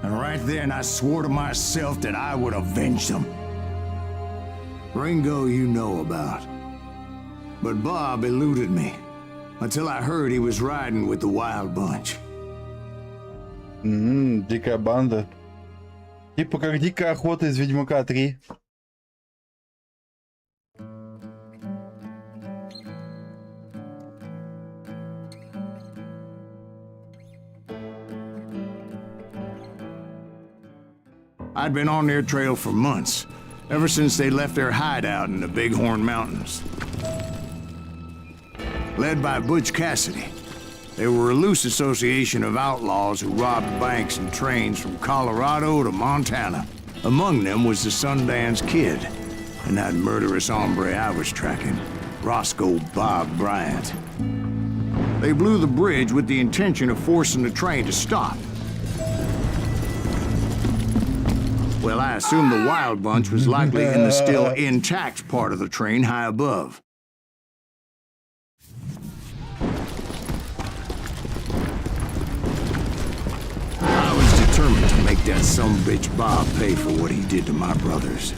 And right then I swore to myself that I would avenge them. Ringo you know about. But Bob eluded me, until I heard he was riding with the Wild Bunch. Дикая банда. Типа как Дикая охота из Ведьмака 3. I'd been on their trail for months, ever since they left their hideout in the Bighorn Mountains. Led by Butch Cassidy, they were a loose association of outlaws who robbed banks and trains from Colorado to Montana. Among them was the Sundance Kid, and that murderous hombre I was tracking, Roscoe Bob Bryant. They blew the bridge with the intention of forcing the train to stop. Well, I assumed the Wild Bunch was likely in the still intact part of the train high above. I was determined to make that sumbitch Bob pay for what he did to my brothers.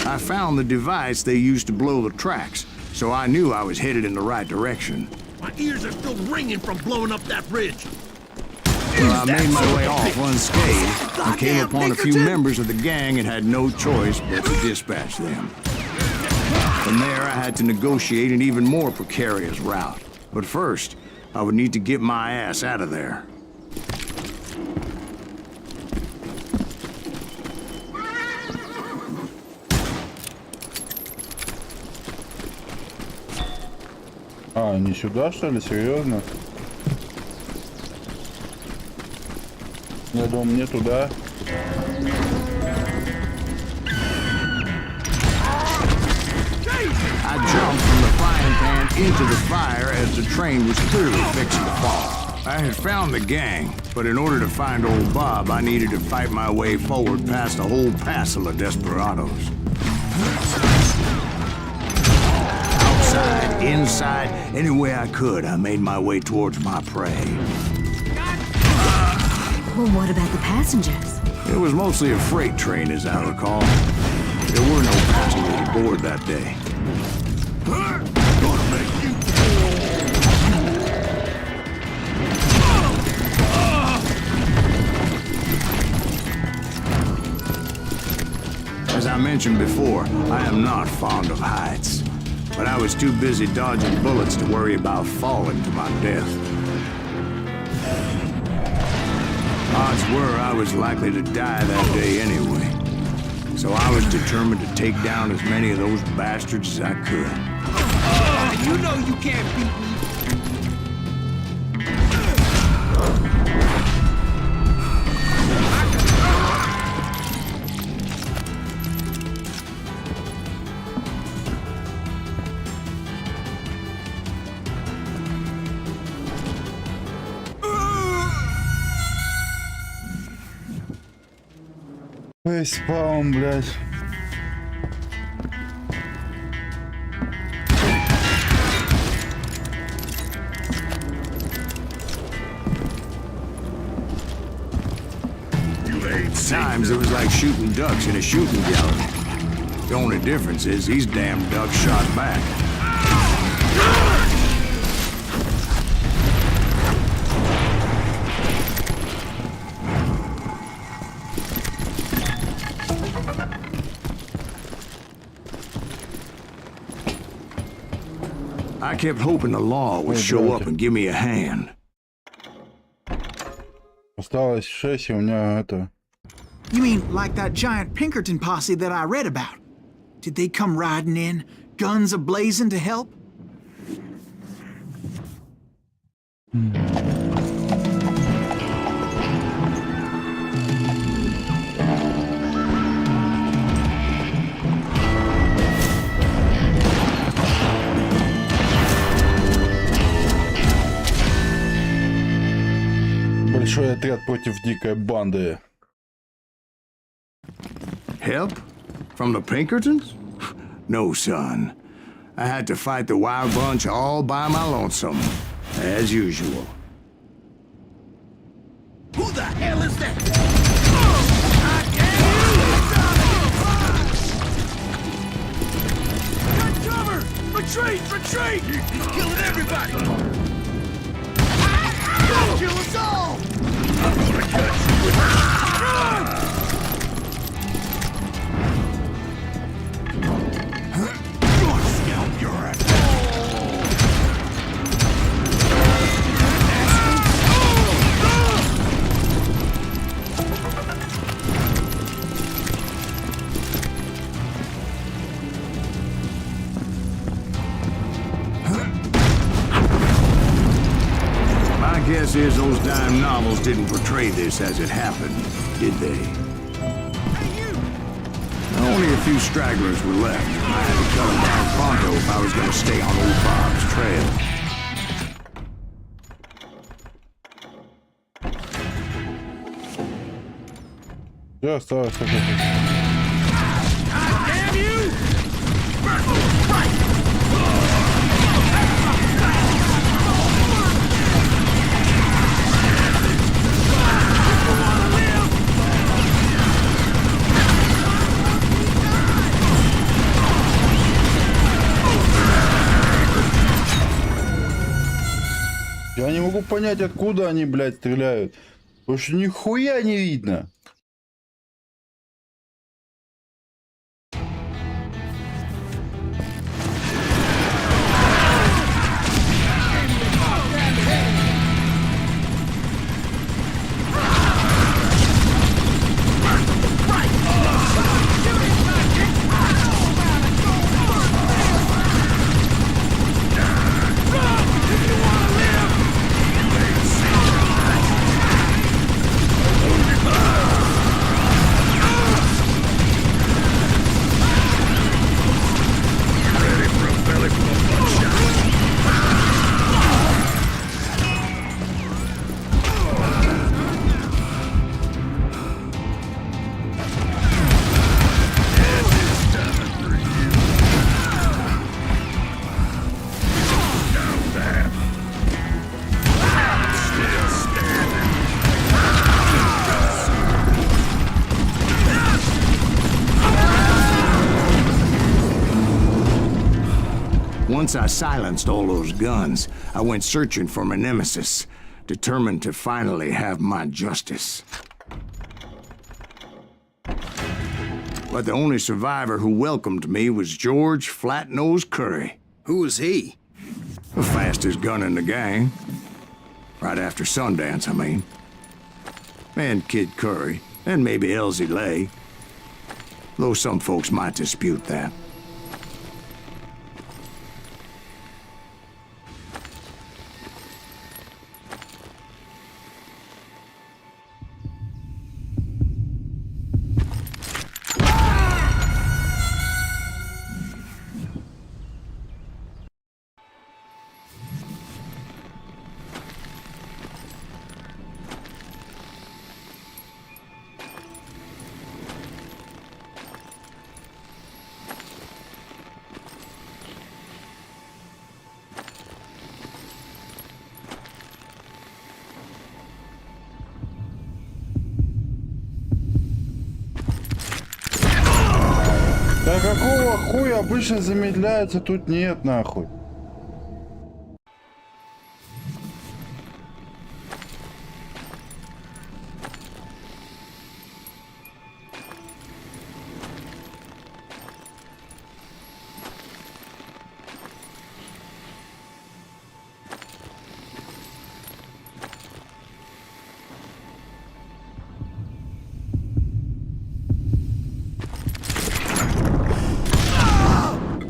I found the device they used to blow the tracks, so I knew I was headed in the right direction. My ears are still ringing from blowing up that bridge. Well, I made my way off unscathed and came upon a few members of the gang and had no choice but to dispatch them. From there, I had to negotiate an even more precarious route. But first, I would need to get my ass out of there. А, не сюда, что ли? Серьезно? Я думал, мне туда. I jumped from the frying pan into the fire as the train was clearly fixing to fall. I had found the gang, but in order to find old Bob, I needed to fight my way forward past a whole passel of desperados. Outside, inside, any way I could, I made my way towards my prey. Well, what about the passengers? It was mostly a freight train, as I recall. There were no passengers aboard that day. As I mentioned before, I am not fond of heights. But I was too busy dodging bullets to worry about falling to my death. Odds were I was likely to die that day anyway. So I was determined to take down as many of those bastards as I could. You know you can't beat me. Фейспалм, блядь. Times it was like shooting ducks in a shooting gallery. The only difference is these damn ducks shot back. I kept hoping the law would show up and give me a hand. Осталось 6, и у меня это... You mean like that giant Pinkerton posse that I read about? Did they come riding in, guns a-blazing to help? Большой отряд против дикой банды. Help? From the Pinkertons? No, son. I had to fight the Wild Bunch all by my lonesome, as usual. Who the hell is that? Get cover! Retreat! Retreat! He's killing everybody! He'll kill us all! I'm gonna get Guess is those dime novels didn't portray this as it happened, did they? Only a few stragglers were left. I had to cut them down pronto if I was going to stay on old Bob's trail. Все, осталось только... Damn you! Я не могу понять, откуда они, блядь, стреляют. Потому что нихуя не видно. Once I silenced all those guns, I went searching for my nemesis, determined to finally have my justice. But the only survivor who welcomed me was George Flat-Nose Curry. Who was he? The fastest gun in the gang. Right after Sundance, I mean. And Kid Curry, and maybe Elsie Lay. Though some folks might dispute that. Да какого хуя обычно замедляется, тут нет нахуй.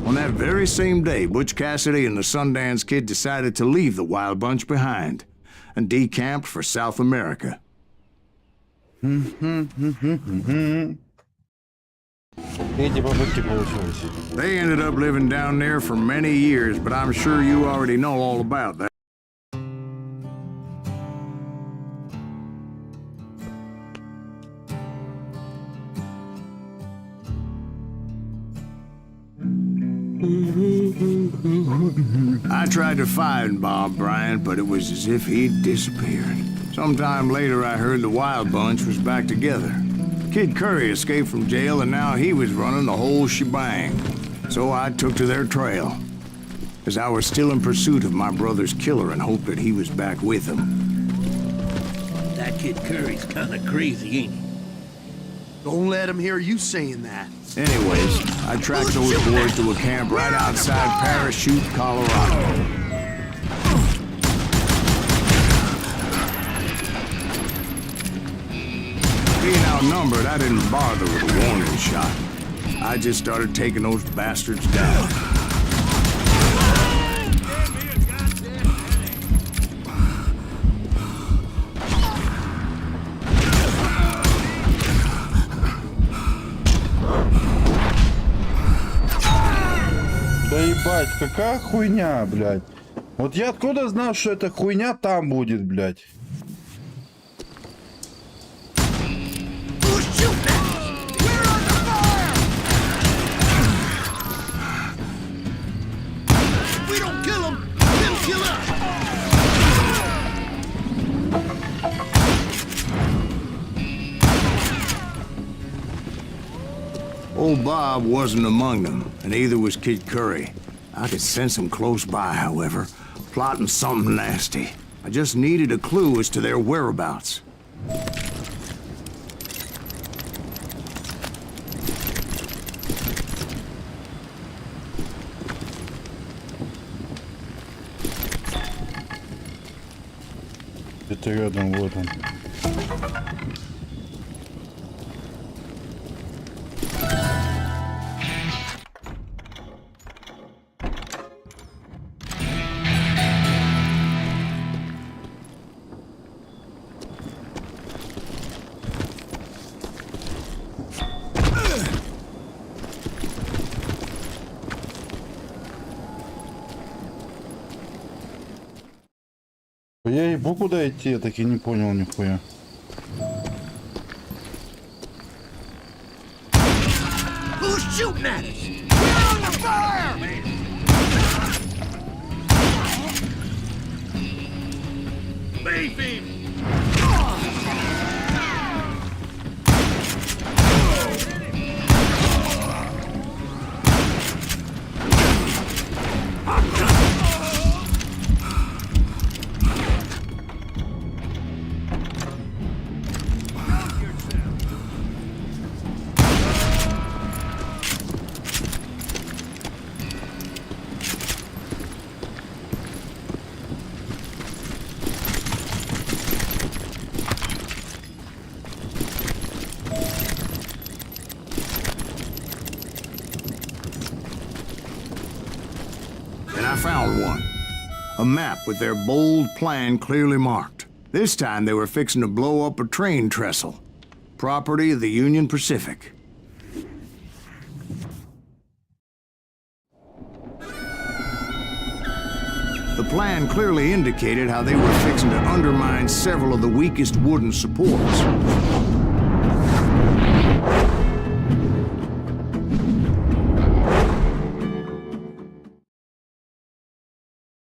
On that very same day, Butch Cassidy and the Sundance Kid decided to leave the Wild Bunch behind and decamped for South America. They ended up living down there for many years, but I'm sure you already know all about that. I tried to find Bob Bryant, but it was as if he'd disappeared. Sometime later, I heard the Wild Bunch was back together. Kid Curry escaped from jail, and now he was running the whole shebang. So I took to their trail, as I was still in pursuit of my brother's killer and hoped that he was back with him. That Kid Curry's kind of crazy, ain't he? Don't let him hear you saying that. Anyways, I tracked those boys to a camp right outside Parachute, Colorado. Being outnumbered, I didn't bother with a warning shot. I just started taking those bastards down. Ебать, какая хуйня, блядь. Вот я откуда знал, что эта хуйня там будет, блядь? Old Bob wasn't among them, and neither was Kid Curry. I could sense him close by, however, plotting something nasty. I just needed a clue as to their whereabouts. Это рядом, вот он. Я ебу куда идти, я таки не понял нихуя. Who's shooting at us? We're under fire! Leave him! I found one. A map with their bold plan clearly marked. This time they were fixing to blow up a train trestle. Property of the Union Pacific. The plan clearly indicated how they were fixing to undermine several of the weakest wooden supports.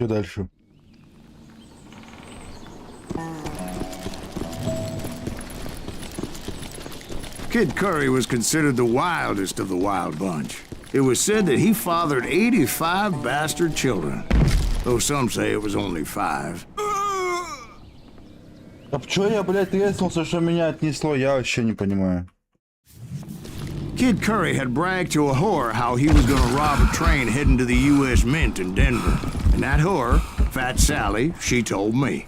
Что дальше? Kid Curry was considered the wildest of the wild bunch. It was said that he fathered 85 bastard children, though some say it was only 5. А чё я, блядь, треснулся, что меня отнесло? Я вообще не понимаю. Kid Curry had bragged to a whore how he was gonna rob a train heading to the U.S. Mint in Denver. And that whore, Fat Sally, she told me.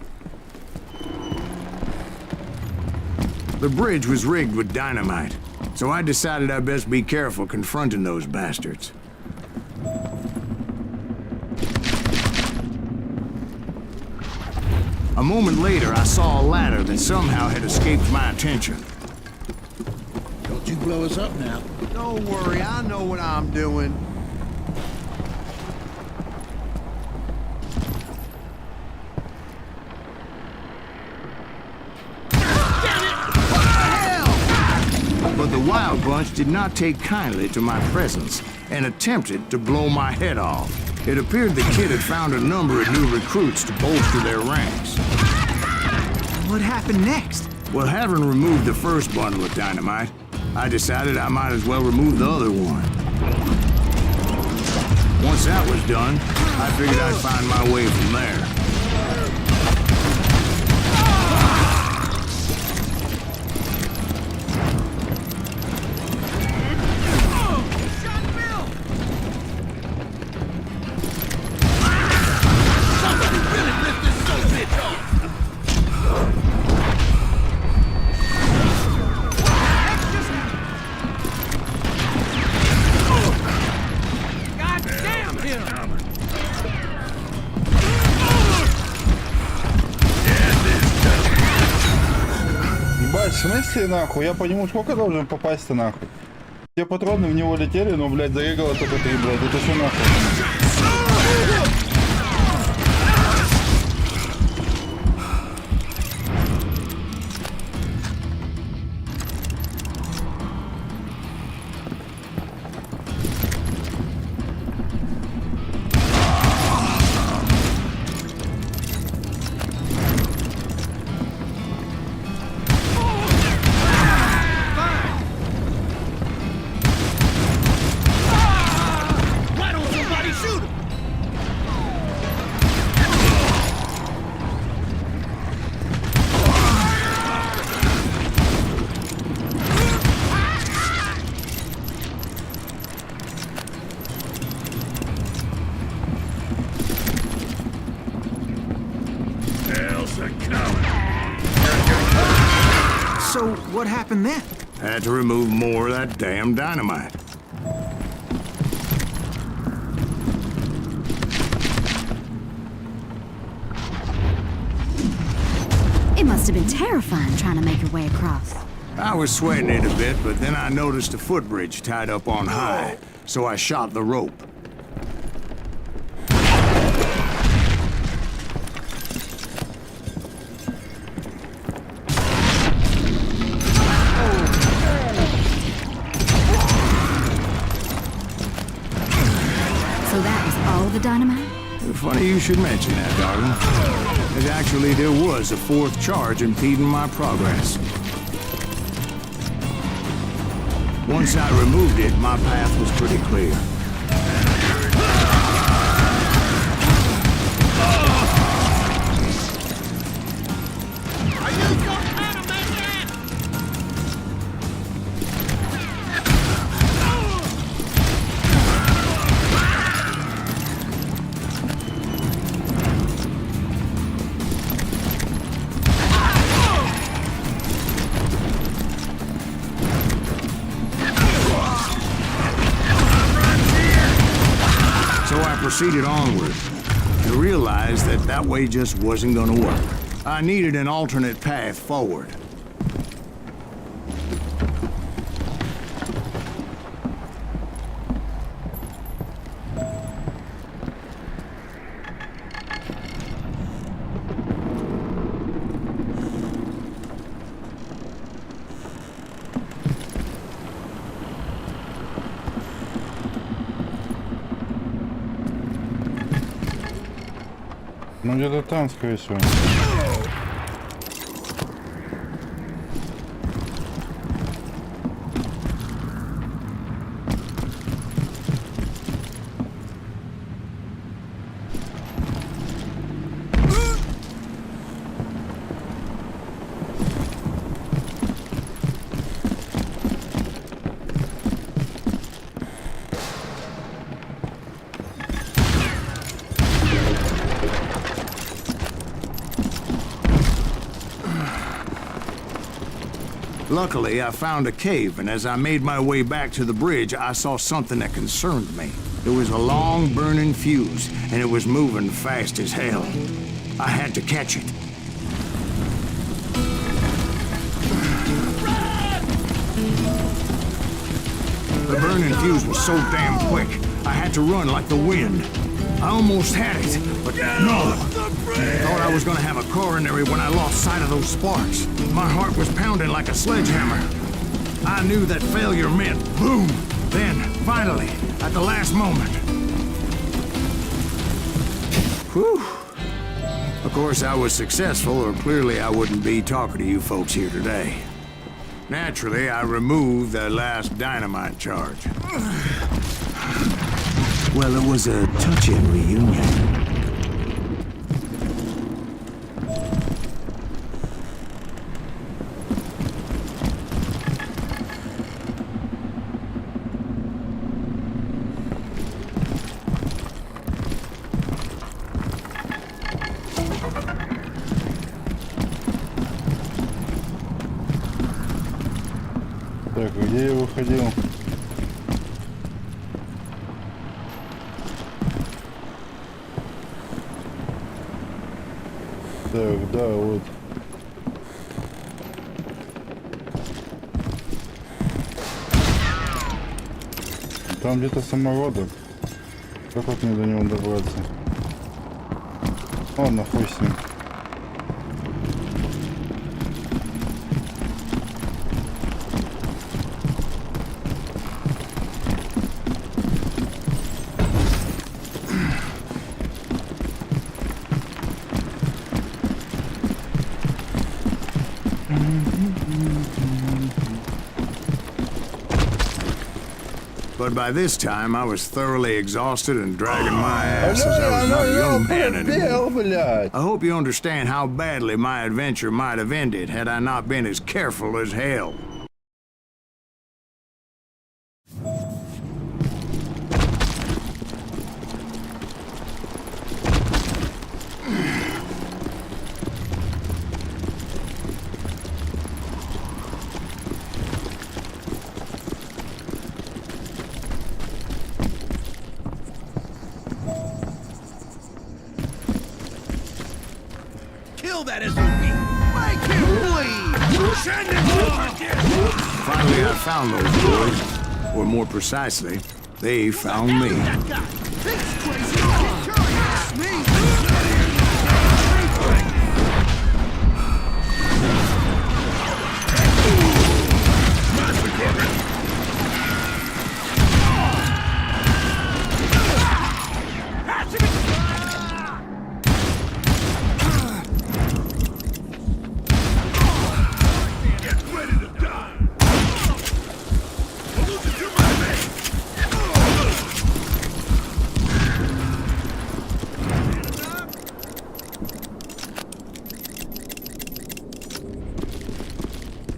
The bridge was rigged with dynamite, so I decided I'd best be careful confronting those bastards. A moment later, I saw a ladder that somehow had escaped my attention. Don't you blow us up now. Don't worry, I know what I'm doing. But the Wild Bunch did not take kindly to my presence and attempted to blow my head off. It appeared the kid had found a number of new recruits to bolster their ranks. What happened next? Well, having removed the first bundle of dynamite, I decided I might as well remove the other one. Once that was done, I figured I'd find my way from there. В смысле нахуй? Я по нему сколько должен попасть-то нахуй? Все патроны в него летели, но, блядь, зарегало только 3, блядь. Это что нахуй? What happened then? Had to remove more of that damn dynamite. It must have been terrifying trying to make your way across. I was sweating it a bit, but then I noticed a footbridge tied up on high, so I shot the rope. So that was all the dynamite? Funny you should mention that, darling. Actually, there was a fourth charge impeding my progress. Once I removed it, my path was pretty clear. Proceeded onward and realized that that way just wasn't gonna work. I needed an alternate path forward. Ну где-то там, скорее всего. Luckily, I found a cave, and as I made my way back to the bridge, I saw something that concerned me. It was a long, burning fuse, and it was moving fast as hell. I had to catch it. The burning fuse was so damn quick, I had to run like the wind. I almost had it, but no. I thought I was gonna have a coronary when I lost sight of those sparks. My heart was pounding like a sledgehammer. I knew that failure meant boom. Then, finally, at the last moment. Whew. Of course, I was successful, or clearly I wouldn't be talking to you folks here today. Naturally, I removed the last dynamite charge. Well, it was a touching reunion. Так, где я выходил? Так, да, вот. Там где-то самородок. Как вот мне до него добраться? О, нахуй с ним. But by this time, I was thoroughly exhausted and dragging my ass as I was not a young man anymore. I hope you understand how badly my adventure might have ended had I not been as careful as hell. kill that SOB! Make him bleed! Send him to Finally, I found those boys. Or more precisely, they found me. that guy! He's crazy! Kid Curry! It's me!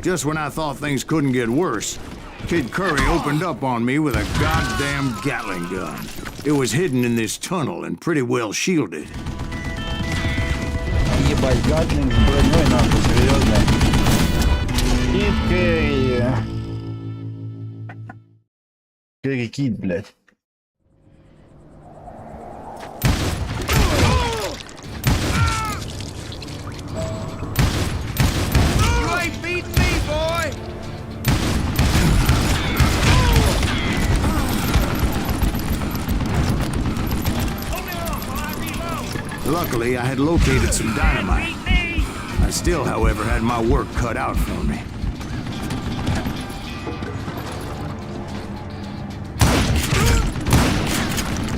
Just when I thought things couldn't get worse, Kid Curry opened up on me with a goddamn Gatling gun. It was hidden in this tunnel and pretty well shielded. Ебать, Гатлинг с броней, нахуй, серьезно. Кит Кэрри. Кэрри Кит, блядь. You ain't beating me, boy! Luckily, I had located some dynamite. I still, however, had my work cut out for me.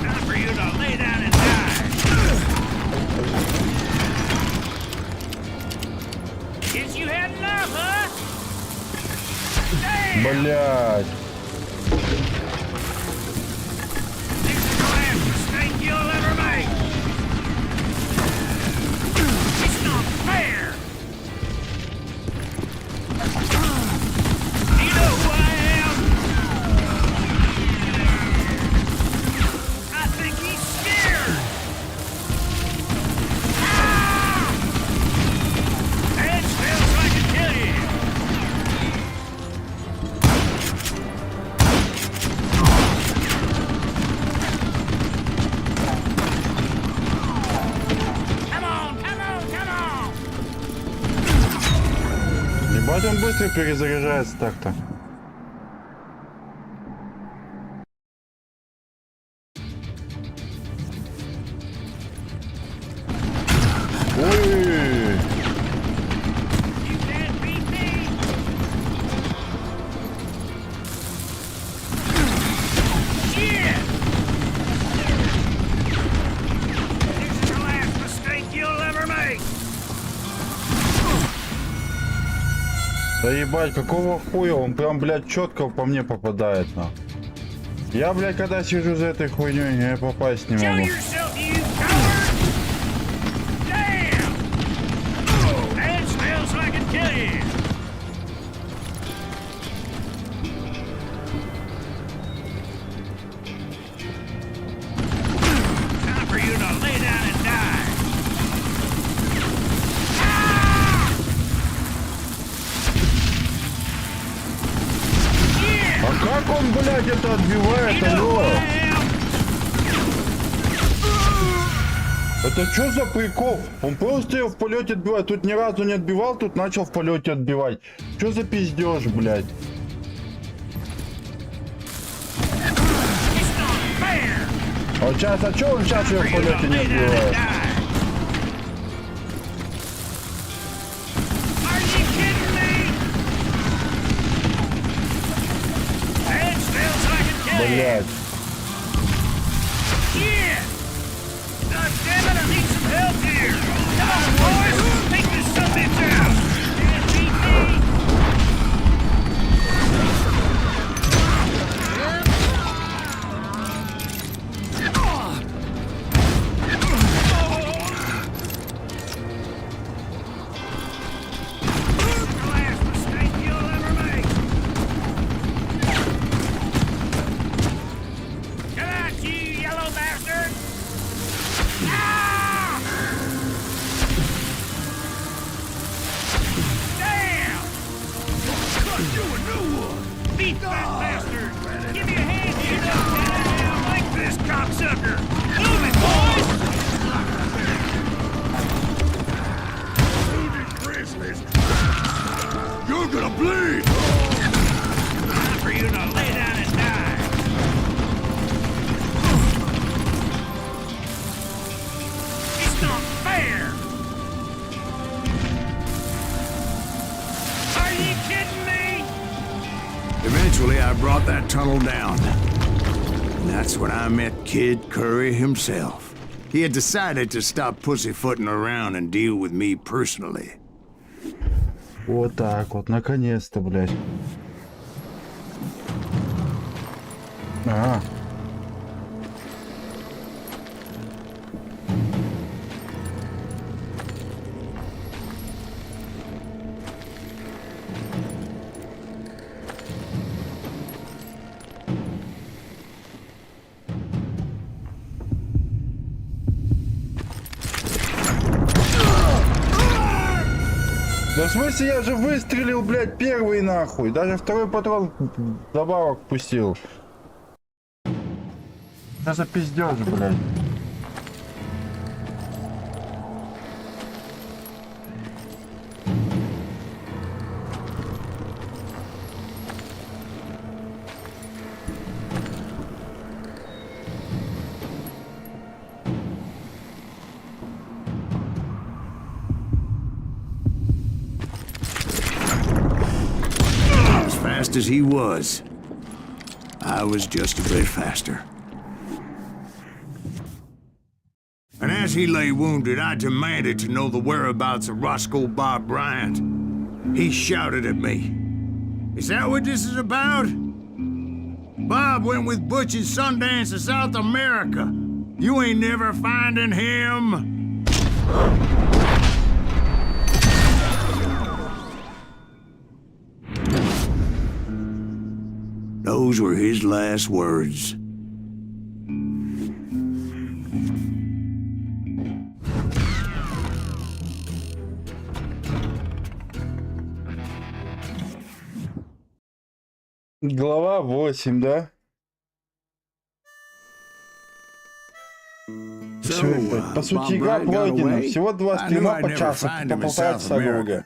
Time for you to lay down and die! Guess you had enough, huh? Damn! Блядь. This is the last mistake you'll ever make! It's not fair! You know who I am? I think he's scared! Ah! That smells like a kill you! Come on, come on, come on! Ебать, он быстро перезаряжается так-то. Ой! You can't beat me! Shit! This is the last mistake you'll ever make! Да ебать, какого хуя? Он прям, блядь, четко по мне попадает, на. Я, блядь, когда сижу за этой хуйней, я попасть не Show могу. yourself, you coward! Damn! That smells like a kill you! Time for you to lay down and die! Ah! Yeah! А как он, блядь, это отбивает, You know who алло? I am? Это что за прикол? Он просто ее в полете отбивает. Тут ни разу не отбивал, тут начал в полете отбивать. Что за пиздеж, блядь? It's not fair! А сейчас, а что он сейчас ее For в you to полете не lay down and отбивает? die! Are you kidding me? That smells like a kill you! Блядь. Yeah! God damn it, I need some help here! Come on, boys! Take this subbitch out! Can't beat me! The last mistake you'll ever make! Come out, you yellow bastard! Ah! that tunnel down. And that's when I met Kid Curry himself. He had decided to stop pussyfooting around and deal with me personally. Вот так вот, наконец-то, блядь. Ага. Да в смысле, я же выстрелил, блядь, первый нахуй. Даже второй патрон добавок пустил. Что за пиздёж, блядь? Fast as he was, I was just a bit faster. And as he lay wounded, I demanded to know the whereabouts of Roscoe Bob Bryant. He shouted at me, "Is that what this is about? Bob went with Butch and Sundance to South America. You ain't never finding him." Those were his last words. Глава 8, да? Все, по сути, игра пройдена. Всего 2 стрима по часу, по 1,5 часа, грубо говоря.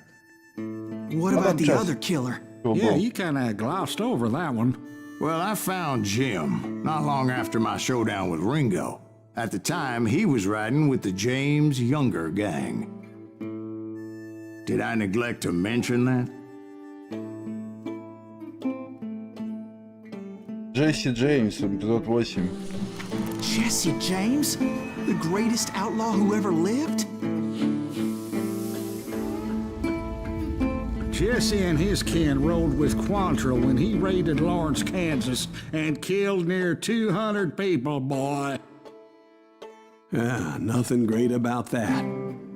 What about the other killer? Yeah, you kind of glossed over that one. Well, I found Jim not long after my showdown with Ringo. At the time, he was riding with the James Younger gang. Did I neglect to mention that? Джесси Джеймс, эпизод 8. Jesse James? The greatest outlaw who ever lived? Jesse and his kin rode with Quantrill when he raided Lawrence, Kansas, and killed near 200 people, boy. Ah, nothing great about that.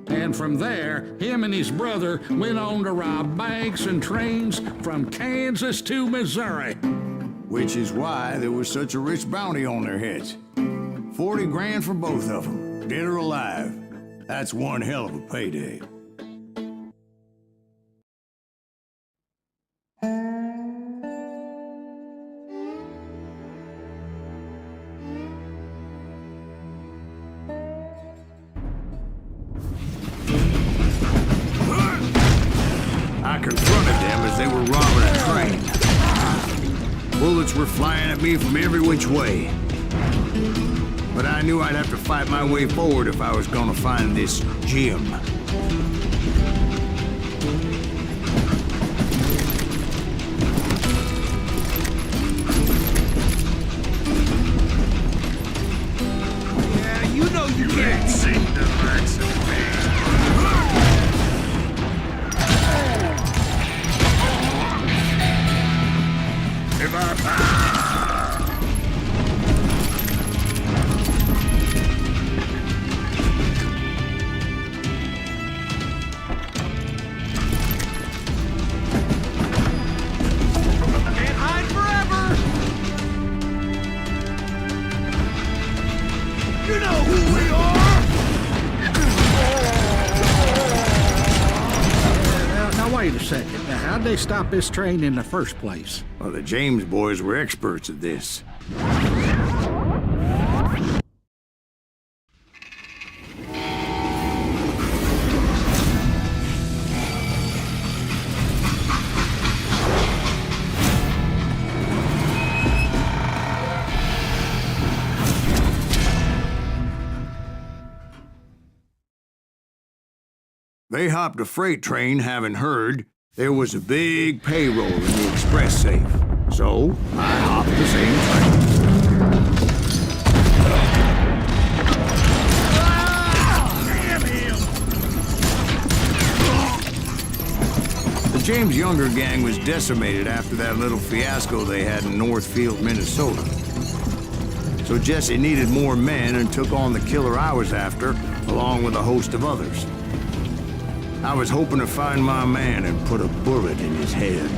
And from there, him and his brother went on to rob banks and trains from Kansas to Missouri. Which is why there was such a rich bounty on their heads. 40 grand for both of them, dead or alive. That's one hell of a payday. I confronted them as they were robbing a train. Bullets were flying at me from every which way. But I knew I'd have to fight my way forward if I was gonna find this Jim. Yeah, you know you can't see the likes of me. If I Wait a second. Now, how'd they stop this train in the first place? Well, the James boys were experts at this. They hopped a freight train, having heard there was a big payroll in the express safe. So, I hopped the same train. The James Younger gang was decimated after that little fiasco they had in Northfield, Minnesota. So Jesse needed more men and took on the killer I was after, along with a host of others. I was hoping to find my man and put a bullet in his head.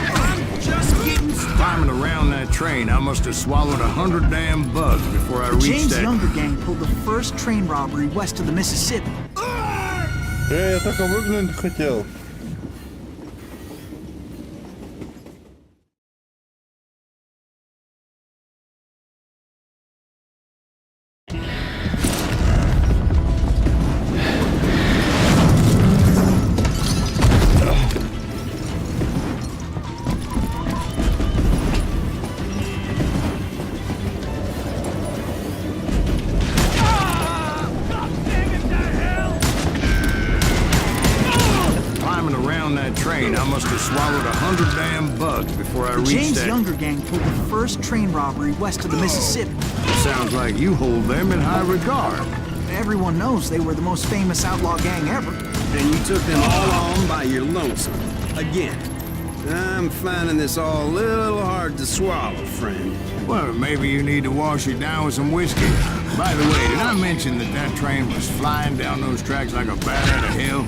I'm just getting started. Climbing around that train, I must have swallowed 100 damn bugs before I reached James that... Younger gang pulled the first train robbery west of the Mississippi. Я только выглянуть хотел. Train, I must have swallowed 100 damn bugs before I reached James that... Younger gang pulled the first train robbery west of the Mississippi. Sounds like you hold them in high regard. Everyone knows they were the most famous outlaw gang ever. And you took them all on by your lonesome. Again. I'm finding this all a little hard to swallow, friend. Well, maybe you need to wash it down with some whiskey. By the way, did I mention that that train was flying down those tracks like a bat out of hell?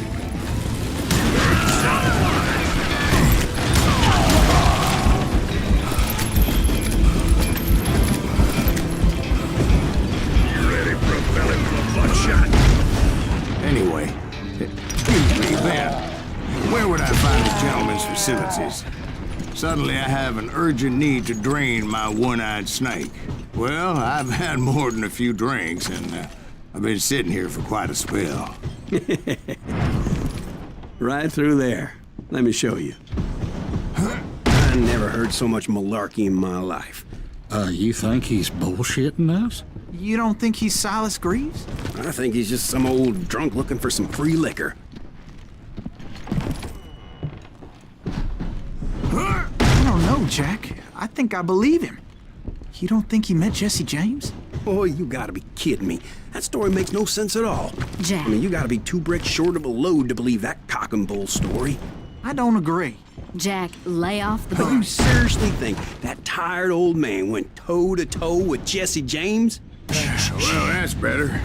Anyway, excuse me, Ben. Where would I find a gentleman's facilities? Suddenly I have an urgent need to drain my one-eyed snake. Well, I've had more than a few drinks, and I've been sitting here for quite a spell. Right through there. Let me show you. I never heard so much malarkey in my life. You think he's bullshitting us? You don't think he's Silas Greaves? I think he's just some old drunk looking for some free liquor. I don't know, Jack. I think I believe him. You don't think he met Jesse James? Boy, you gotta be kidding me. That story makes no sense at all. Jack. I mean, you gotta be 2 bricks short of a load to believe that cock and bull story. I don't agree. Jack, lay off the You bar. seriously think that tired old man went toe-to-toe with Jesse James? Well, that's better.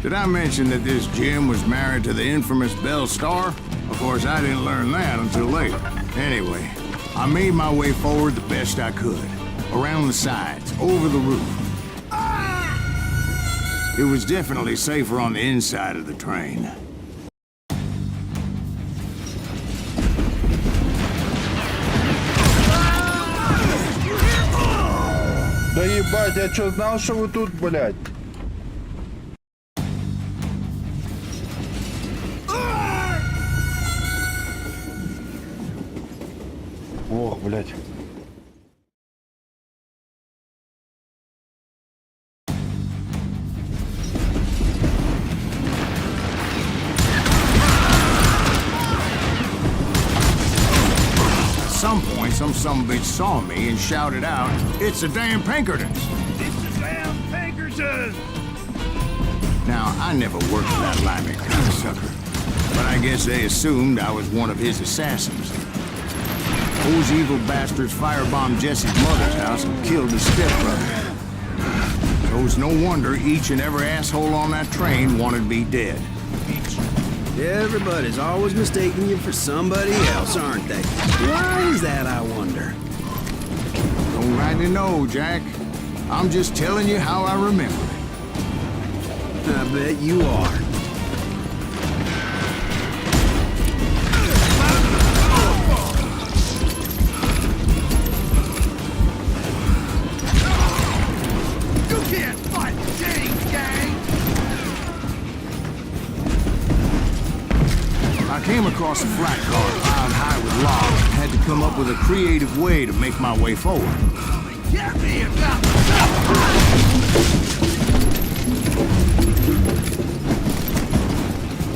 Did I mention that this Jim was married to the infamous Belle Starr? Of course, I didn't learn that until later. Anyway, I made my way forward the best I could. Around the sides, over the roof. It was definitely safer on the inside of the train. Да ебать, я чё, знал, что вы тут, блядь? Ох, блядь. At some point, some sumbitch saw me and shouted out, "It's the damn Pinkertons!" It's the damn Pinkertons! Now, I never worked for that limey kind of sucker, but I guess they assumed I was one of his assassins. Those evil bastards firebombed Jesse's mother's house and killed his stepbrother. So it's no wonder each and every asshole on that train wanted me dead. Everybody's always mistaking you for somebody else, aren't they? Why is that, I wonder? Don't rightly know, Jack. I'm just telling you how I remember it. I bet you are. You can't fight James, gang! I came across a flat car piled high with logs and had to come up with a creative way to make my way forward. Get me about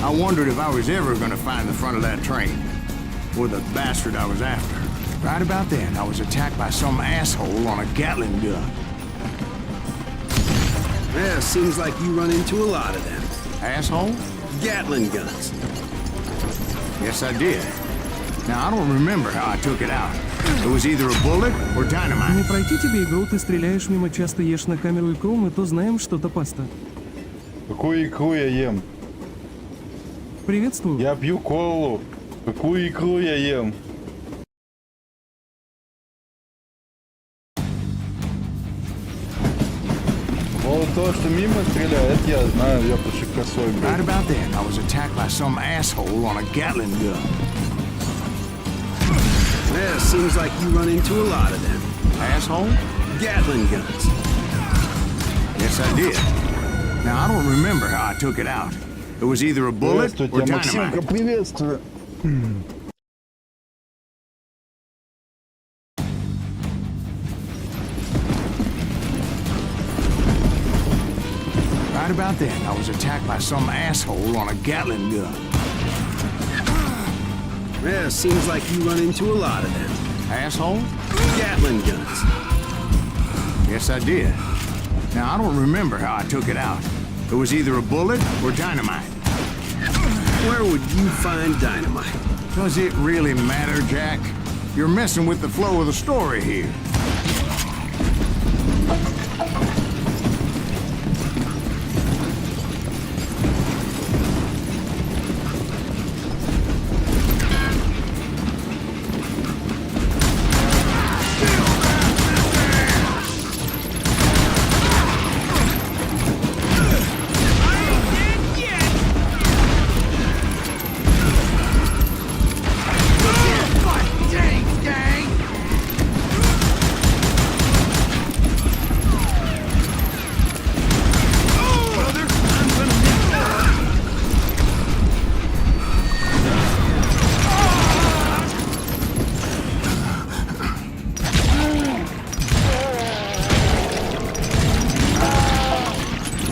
I wondered if I was ever going to find the front of that train, or the bastard I was after. Right about then, I was attacked by some asshole on a Gatling gun. Yeah, seems like you run into a lot of them. Asshole? Gatling guns. Yes, I did. Now, I don't remember how I took it out. It was either a bullet or Не dynamite. пройти тебе игру, ты стреляешь мимо, часто ешь на камеру икру, мы то знаем, что-то паста. Какую икру я ем? Приветствую. Я пью колу. Какую икру я ем? Вот то, что мимо стреляет, я знаю, я почти косой, Right блядь. about then, I was attacked by some asshole on a Gatling gun. Yeah, seems like you run into a lot of them. Asshole? Gatling guns. Yes, I did. Now, I don't remember how I took it out. It was either a bullet Приветствую or тебя, Максимка, dynamite. приветствую. Right about then, I was attacked by some asshole on a Gatling gun. Yeah, seems like you run into a lot of them. Asshole? Gatling guns. Yes, I did. Now, I don't remember how I took it out. It was either a bullet or dynamite. Where would you find dynamite? Does it really matter, Jack? You're messing with the flow of the story here.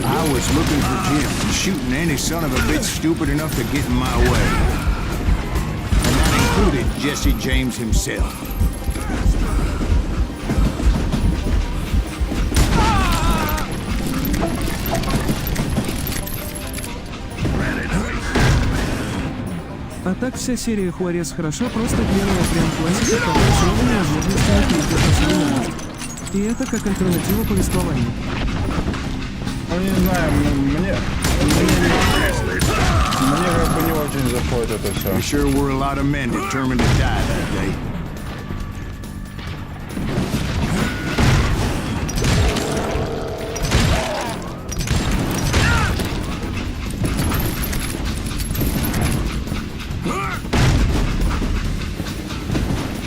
I was looking for Jim and shooting any son of a bitch stupid enough to get in my way. And that included Jesse James himself. А так вся серия Juarez хороша, просто первая прям классика, которая с ровной возможностью отличить от современности. И это как альтернатива повествованию. Ну не знаю, мне как бы не очень заходит это все. We sure were a lot of men determined to die that day.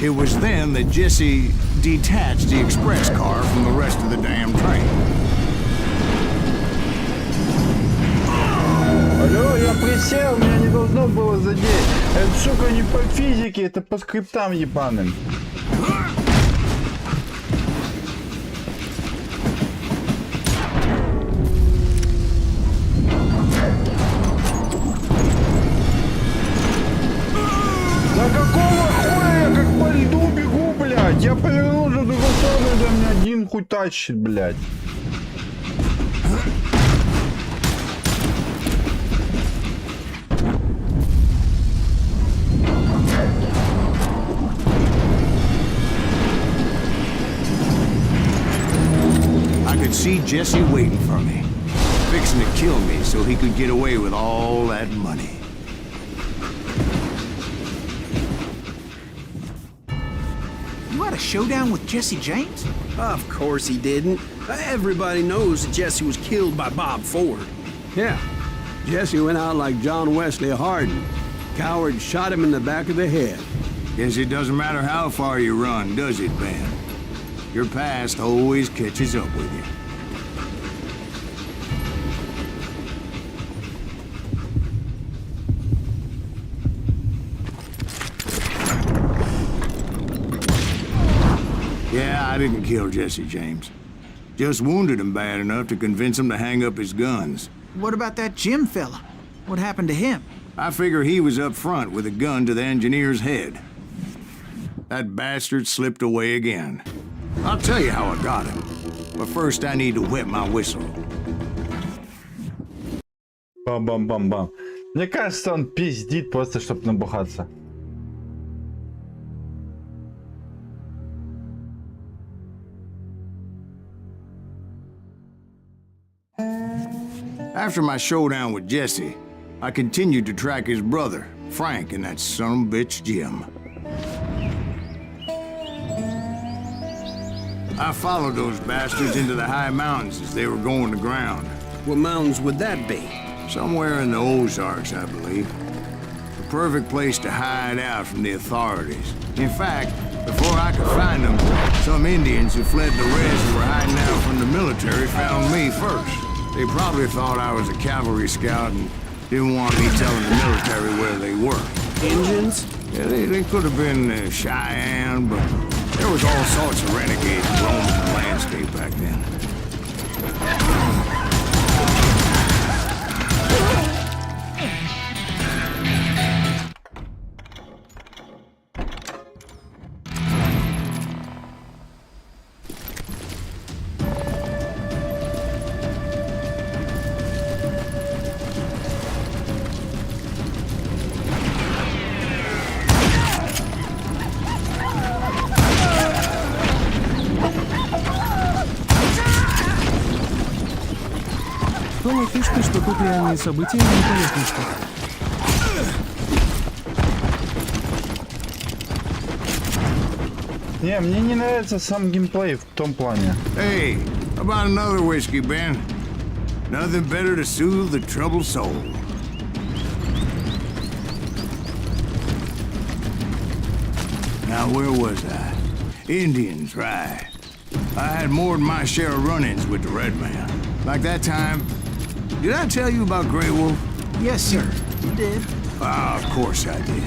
It was then that Jesse detached the express car from the rest of the damn train. Алло, я присел, меня не должно было задеть. Это, сука, не по физике, это по скриптам ебаным. Да какого хуя я как по льду бегу, блядь? Я повернул за другую сторону, да меня один хуй тащит, блядь. I could see Jesse waiting for me, fixing to kill me so he could get away with all that money. You had a showdown with Jesse James? Of course he didn't. Everybody knows that Jesse was killed by Bob Ford. Yeah, Jesse went out like John Wesley Hardin. Coward shot him in the back of the head. Guess it doesn't matter how far you run, does it, Ben? Your past always catches up with you. Yeah, I didn't kill Jesse James. Just wounded him bad enough to convince him to hang up his guns. What about that Jim fella? What happened to him? I figure he was up front with a gun to the engineer's head. that bastard slipped away again. I'll tell you how I got him. But first I need to wet my whistle. Бам-бам-бам-бам. Мне кажется, он пиздит просто, чтобы набухаться. After my showdown with Jesse, I continued to track his brother, Frank, and that son of a bitch, Jim. I followed those bastards into the high mountains as they were going to ground. What mountains would that be? Somewhere in the Ozarks, I believe. The perfect place to hide out from the authorities. In fact, before I could find them, some Indians who fled the res and were hiding out from the military found me first. They probably thought I was a cavalry scout and didn't want me telling the military where they were. Indians? Yeah, they could have been Cheyenne, but there was all sorts of renegades roaming the landscape back then. Новая фишка, что тут реальные события, а не поверхности. Не, мне не нравится сам геймплей в том плане. Hey, how about another whiskey, Ben? Nothing better to soothe the troubled soul. Now, where was I? Indians, right. I had more than my share of run-ins with the Red Man. Like that time... Did I tell you about Grey Wolf? Yes, sir. You did. Ah, of course I did.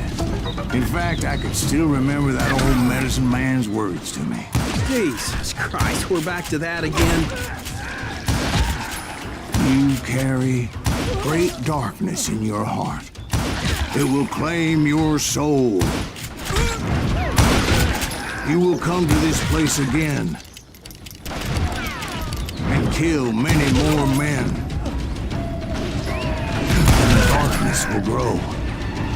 In fact, I could still remember that old medicine man's words to me. Jesus Christ, we're back to that again. You carry great darkness in your heart. It will claim your soul. You will come to this place again and kill many more men. Darkness will grow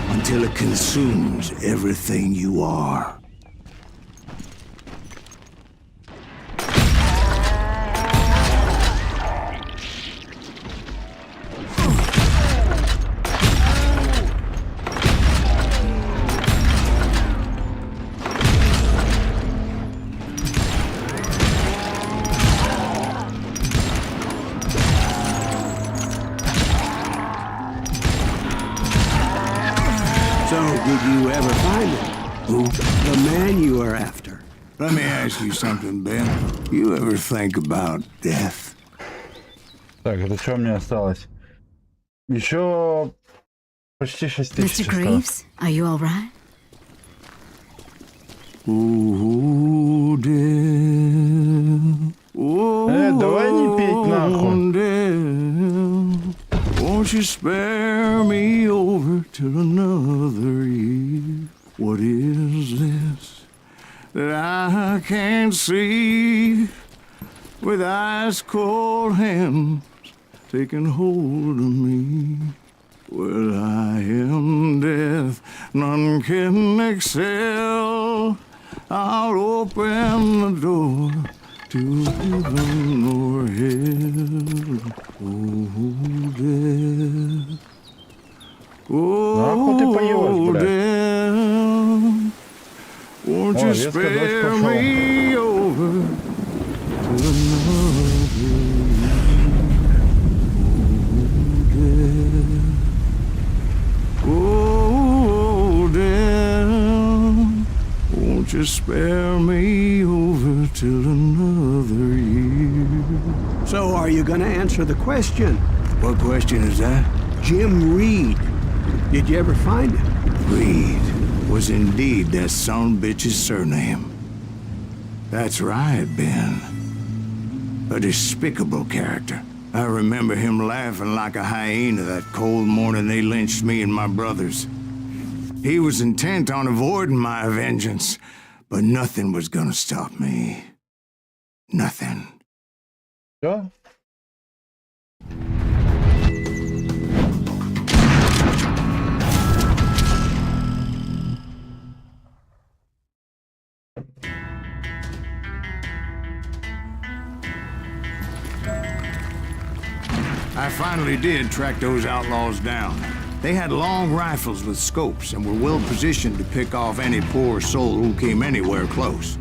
until it consumes everything you are. So, did you ever find him? Who? The man you are after. Let me ask you something, Ben. You ever think about death? Так, это что мне осталось? Еще почти 6000. Mr. Graves, are you all right? Ooh, death. Давай не петь нахуй. Death. Won't you spare me over till another year? What is this that I can't see with ice cold hands taking hold of me? Well, I am death, none can excel. I'll open the door to heaven or hell. Oh, death. Oh, death. Won't you spare me over to another year? Oh, death. Won't you spare me over till another year? So, are you gonna answer the question? What question is that? Jim Reed. Did you ever find him? Reed was indeed that son of a bitch's surname. That's right, Ben. A despicable character. I remember him laughing like a hyena that cold morning they lynched me and my brothers. He was intent on avoiding my vengeance, but nothing was gonna stop me. Nothing. Все? I finally did track those outlaws down. They had long rifles with scopes and were well positioned to pick off any poor soul who came anywhere close.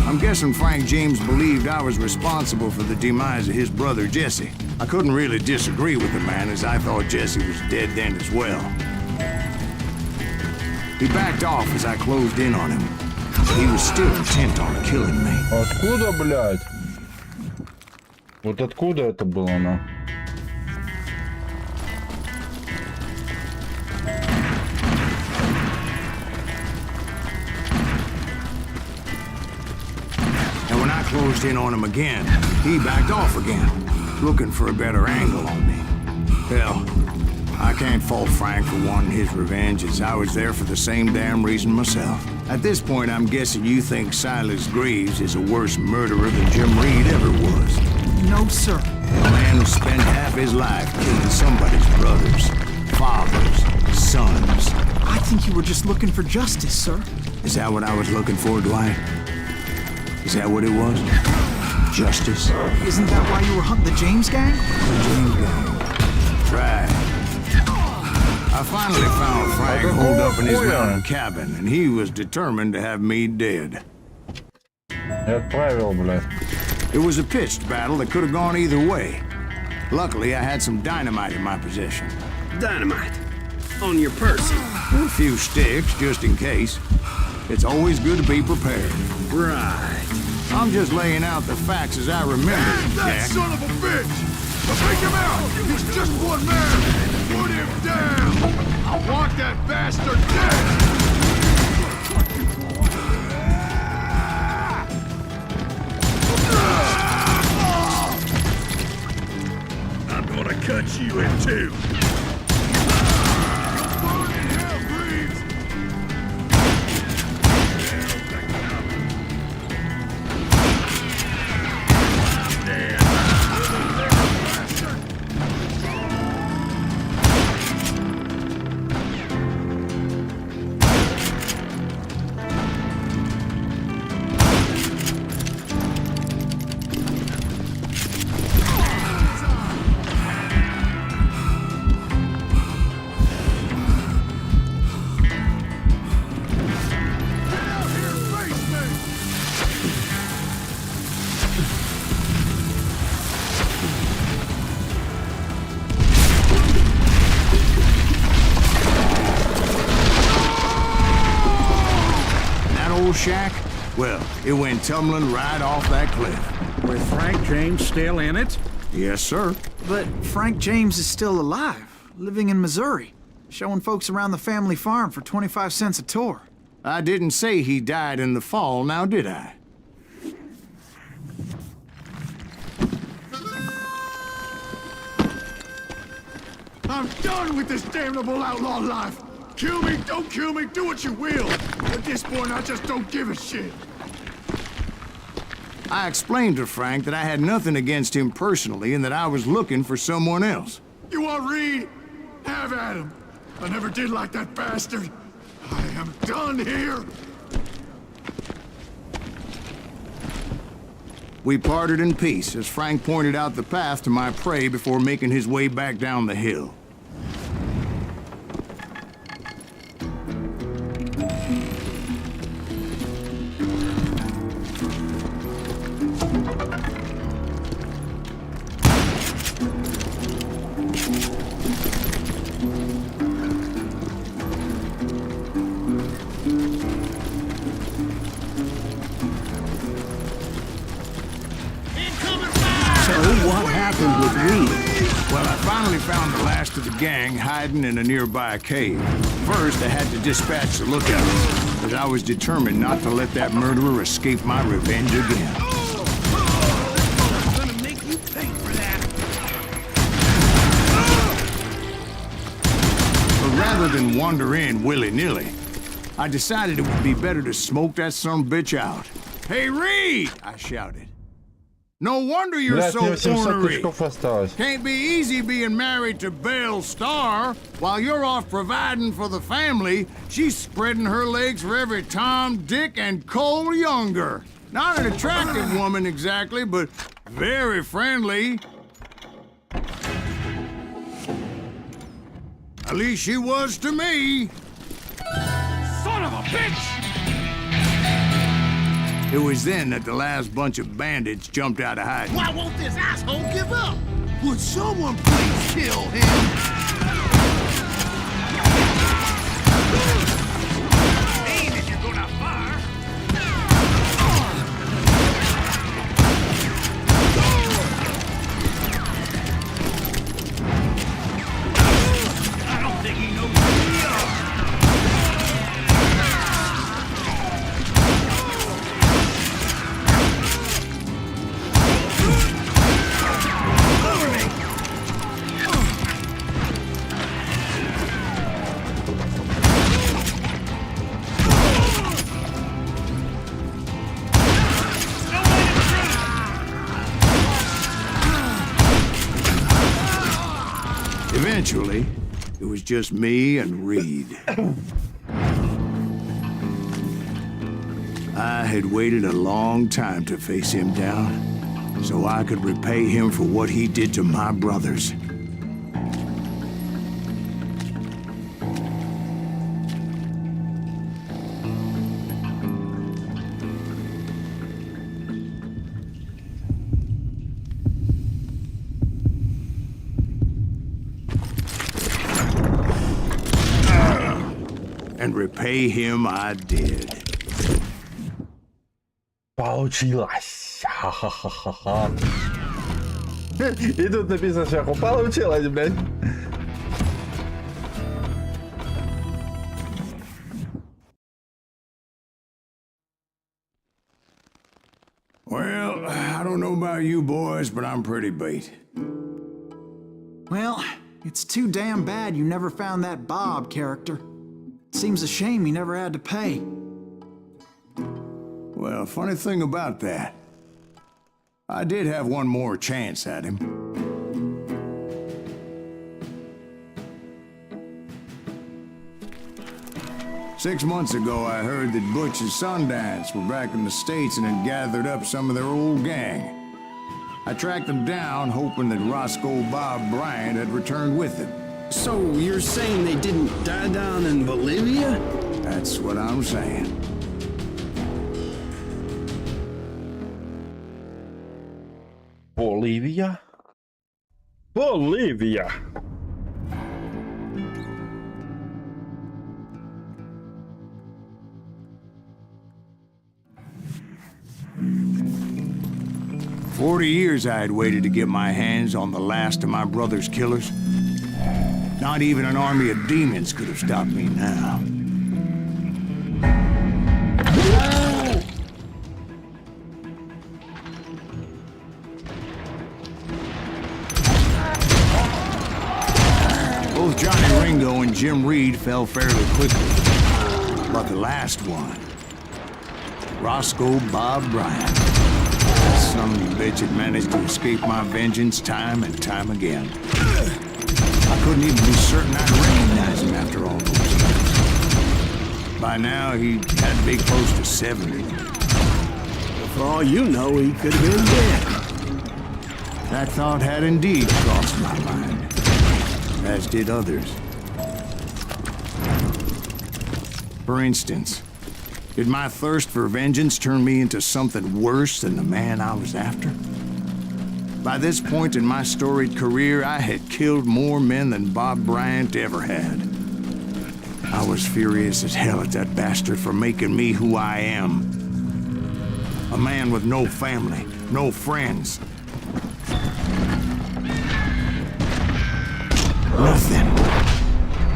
I'm guessing Frank James believed I was responsible for the demise of his brother Jesse. I couldn't really disagree with the man, as I thought Jesse was dead then as well. He backed off as I closed in on him. He was still intent on killing me. Откуда, блядь? Вот откуда это было, ну? And when I closed in on him again, he backed off again, looking for a better angle on me. Hell, I can't fault Frank for wanting his revenge, as I was there for the same damn reason myself. At this point, I'm guessing you think Silas Greaves is a worse murderer than Jim Reed ever was. No, sir. A man who spent half his life killing somebody's brothers, fathers, sons. I think you were just looking for justice, sir. Is that what I was looking for, Dwight? Is that what it was? Justice? Isn't that why you were hunting the James gang? The James gang. Right. I finally found Frank holed up in his mountain cabin, and he was determined to have me dead. Отправил, блядь. It was a pitched battle that could have gone either way. Luckily, I had some dynamite in my possession. Dynamite? On your person? A few sticks, just in case. It's always good to be prepared. Right. I'm just laying out the facts as I remember them, That Jack. son of a bitch! Take him out! He's just one man! Put him down! I want that bastard dead! I'm gonna cut you in two! Shack? Well, it went tumbling right off that cliff. With Frank James still in it? Yes, sir. But Frank James is still alive, living in Missouri, showing folks around the family farm for 25 cents a tour. I didn't say he died in the fall, now did I? I'm done with this damnable outlaw life! Kill me, don't kill me, do what you will! At this point, I just don't give a shit! I explained to Frank that I had nothing against him personally and that I was looking for someone else. You want Reed? Have at him! I never did like that bastard! I am done here! We parted in peace as Frank pointed out the path to my prey before making his way back down the hill. What happened with Reed? Well, I finally found the last of the gang hiding in a nearby cave. First, I had to dispatch the lookouts. but I was determined not to let that murderer escape my revenge again. I'm gonna make you pay for that. But rather than wander in willy-nilly, I decided it would be better to smoke that son-of-a-bitch out. Hey, Reed! I shouted. No wonder you're Блядь, so мне 800 ornery. очков осталось. Can't be easy being married to Belle Starr. While you're off providing for the family, she's spreading her legs for every Tom, Dick, and Cole Younger. Not an attractive woman exactly, but very friendly. At least she was to me. Son of a bitch! It was then that the last bunch of bandits jumped out of hiding. Why won't this asshole give up? Would someone please kill him? Aim if you're gonna fire. I don't think he knows who we are. Eventually, it was just me and Reed. I had waited a long time to face him down, so I could repay him for what he did to my brothers. And repay him I did. Получилось. Ха-ха-ха-ха-ха. И тут написано сверху. Получилось, блядь. Well, I don't know about you boys, but I'm pretty beat. Well, it's too damn bad you never found that Bob character. Seems a shame he never had to pay. Well, funny thing about that, I did have one more chance at him. Six months ago, I heard that Butch and Sundance were back in the States and had gathered up some of their old gang. I tracked them down, hoping that Roscoe Bob Bryant had returned with them. So you're saying they didn't die down in Bolivia? That's what I'm saying. Bolivia? Bolivia! For 40 years I had waited to get my hands on the last of my brother's killers. Not even an army of demons could have stopped me now. Both Johnny Ringo and Jim Reed fell fairly quickly. But the last one, Roscoe Bob Bryant. That son of a bitch had managed to escape my vengeance time and time again. I couldn't even be certain I'd recognize him after all those years. By now, he had to be close to 70. For all you know, he could have been dead. That thought had indeed crossed my mind, as did others. For instance, did my thirst for vengeance turn me into something worse than the man I was after? By this point in my storied career, I had killed more men than Bob Bryant ever had. I was furious as hell at that bastard for making me who I am. A man with no family, no friends. Nothing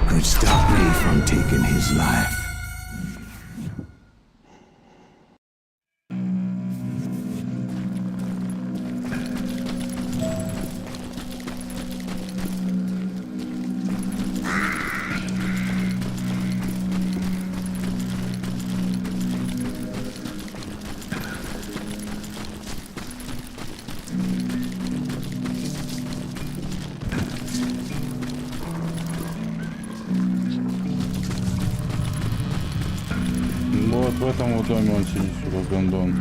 could stop me from taking his life. В этом вот доме он сидит, сука, гондон.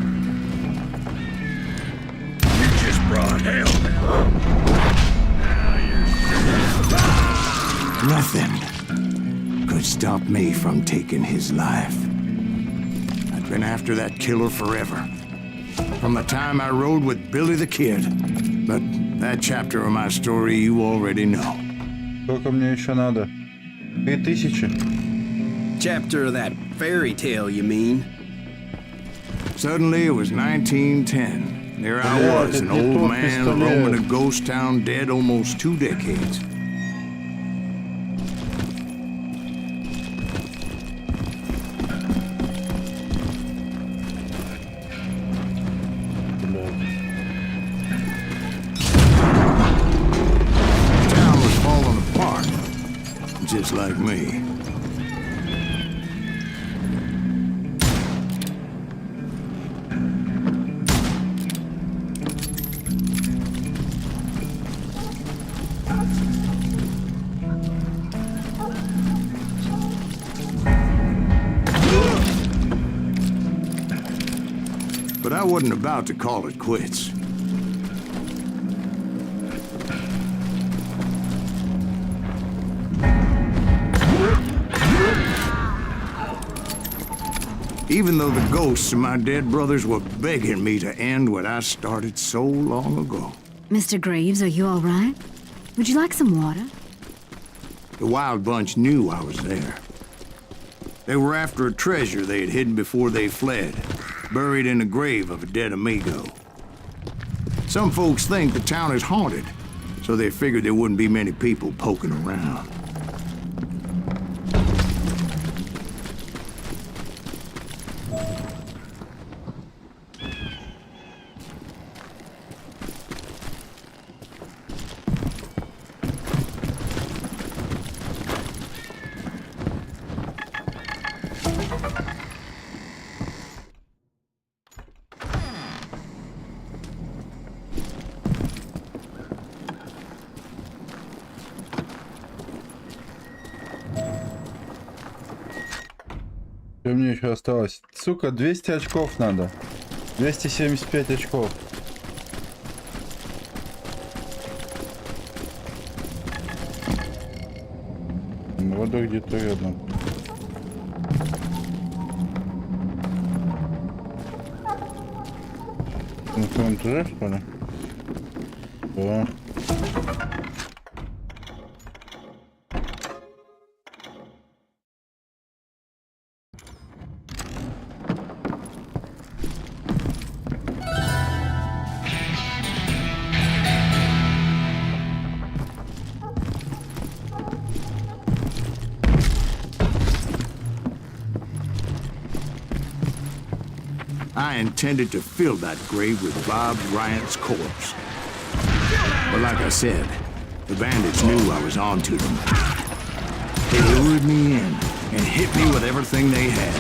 Nothing could stop me from taking his life. I've been after that killer forever. From the time I rode with Billy the Kid. But that chapter of my story you already know. Сколько мне еще надо? 3000? Chapter of that fairy tale, you mean? Suddenly it was 1910. There I was, an old man roaming a ghost town dead almost 2 decades. Just like me. But I wasn't about to call it quits. Even though the ghosts of my dead brothers were begging me to end what I started so long ago. Mr. Graves, are you all right? Would you like some water? The Wild Bunch knew I was there. They were after a treasure they had hidden before they fled, buried in the grave of a dead amigo. Some folks think the town is haunted, so they figured there wouldn't be many people poking around. Что мне еще осталось? Сука, 200 очков надо. 275 очков. Вода где-то рядом. На втором этаже, что ли? Да. I intended to fill that grave with Bob Bryant's corpse. But like I said, the bandits knew I was onto them. They lured me in and hit me with everything they had.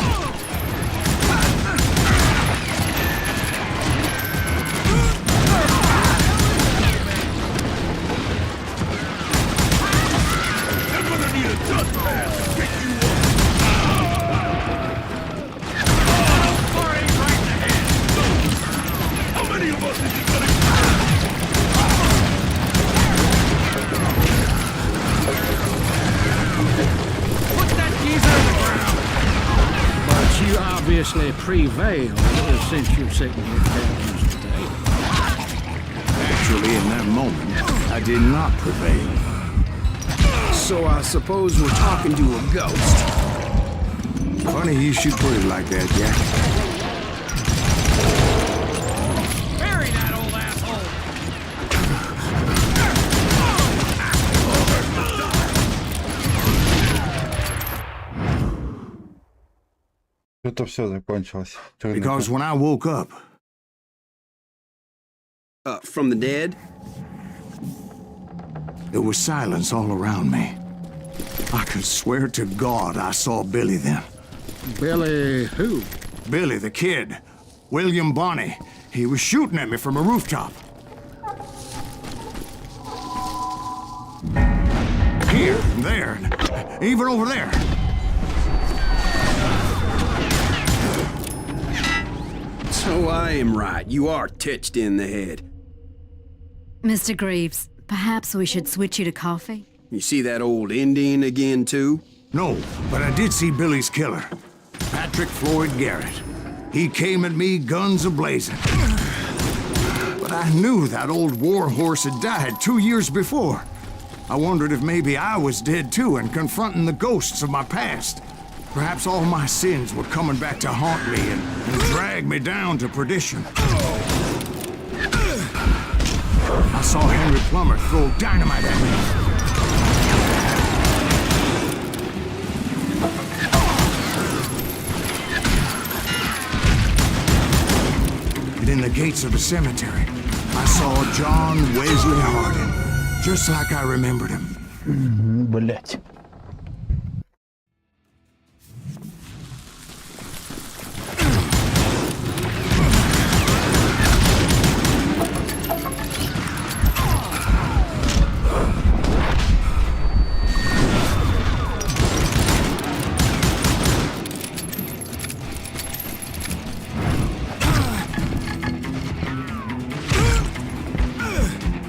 Obviously prevailed since you're sitting here telling us today. Actually, in that moment, I did not prevail. So I suppose we're talking to a ghost. Funny you should put it like that, Jack. Bury that old asshole! Это все закончилось. Because when I woke up... From the dead? There was silence all around me. I could swear to God I saw Billy then. Billy who? Billy the Kid. William Bonney. He was shooting at me from a rooftop. Here, there, even over there. So I am right. You are touched in the head. Mr. Greaves, perhaps we should switch you to coffee? You see that old Indian again, too? No, but I did see Billy's killer, Patrick Floyd Garrett. He came at me guns a-blazing. But I knew that old war horse had died 2 years before. I wondered if maybe I was dead too and confronting the ghosts of my past. Perhaps all my sins were coming back to haunt me and drag me down to perdition. I saw Henry Plummer throw dynamite at me. And in the gates of the cemetery, I saw John Wesley Hardin, just like I remembered him. Блять.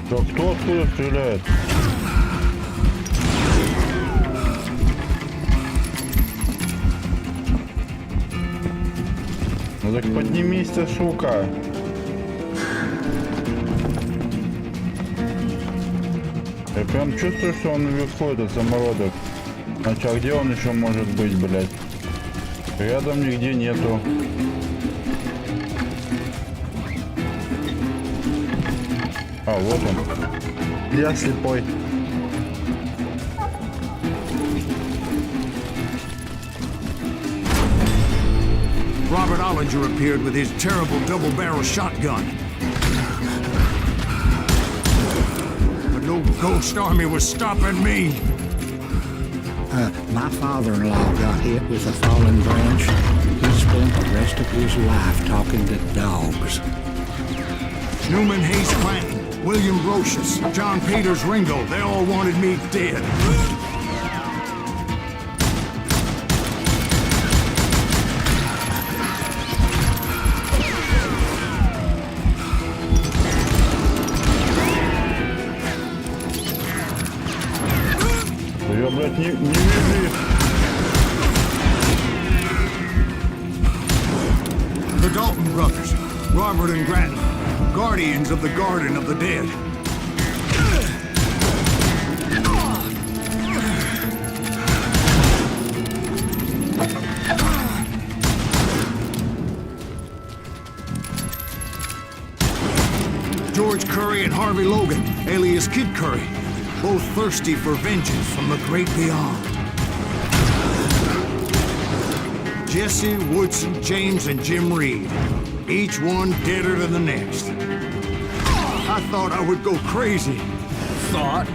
Да кто откуда стреляет? Ну так поднимись ты, сука. Я прям чувствую, что он наверху, этот самородок. Значит, а где он еще может быть, блядь? Рядом нигде нету. А, вот он. Я слепой. Robert Ollinger appeared with his terrible double-barrel shotgun. But no ghost army was stopping me. My father-in-law got hit with a fallen branch. He spent the rest of his life talking to dogs. Newman Hayes Clanton, William Brocious, John Peters Ringo, they all wanted me dead. Я, блядь, не вижу. The Dalton brothers, Robert and Grattan, guardians of the Garden of the Dead. George Curry and Harvey Logan, alias Kid Curry, both thirsty for vengeance from the great beyond. Jesse, Woodson, James, and Jim Reed, each one deader than the next. I thought I would go crazy. Thought?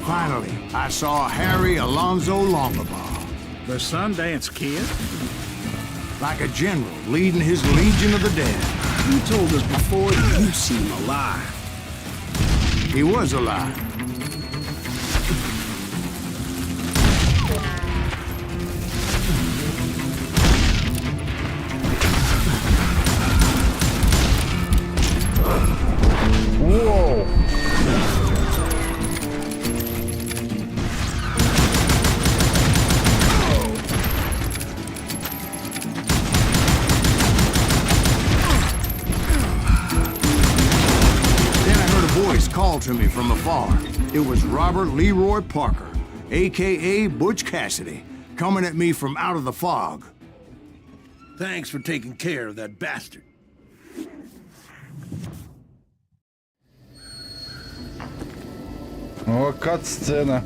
Finally, I saw Harry Alonzo Longabaugh. The Sundance Kid? Like a general leading his legion of the dead. You told us before that you seem alive. He was alive. Whoa! Called to me from afar. It was Robert Leroy Parker, a.k.a. Butch Cassidy, coming at me from out of the fog. Thanks for taking care of that bastard. О, кат-сцена.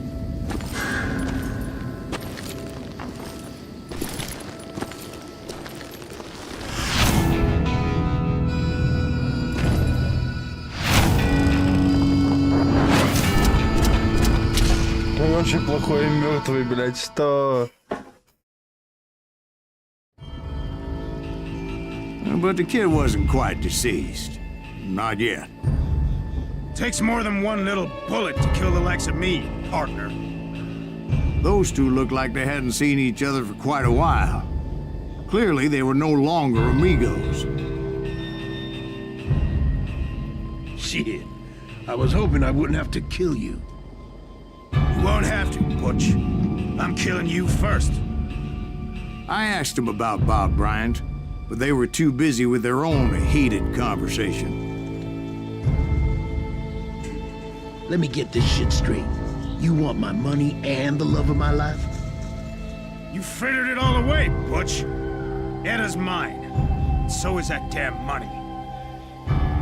Короче, плохой и мертвый, блядь, что? But the kid wasn't quite deceased. Not yet. Takes more than one little bullet to kill the likes of me, partner. Those two looked like they hadn't seen each other for quite a while. Clearly, they were no longer amigos. Shit. I was hoping I wouldn't have to kill you. You won't have to, Butch. I'm killing you first. I asked them about Bob Bryant, but they were too busy with their own heated conversation. Let me get this shit straight. You want my money and the love of my life? You frittered it all away, Butch. Eda's mine. So is that damn money.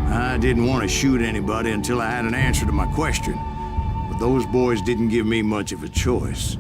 I didn't want to shoot anybody until I had an answer to my question, but those boys didn't give me much of a choice.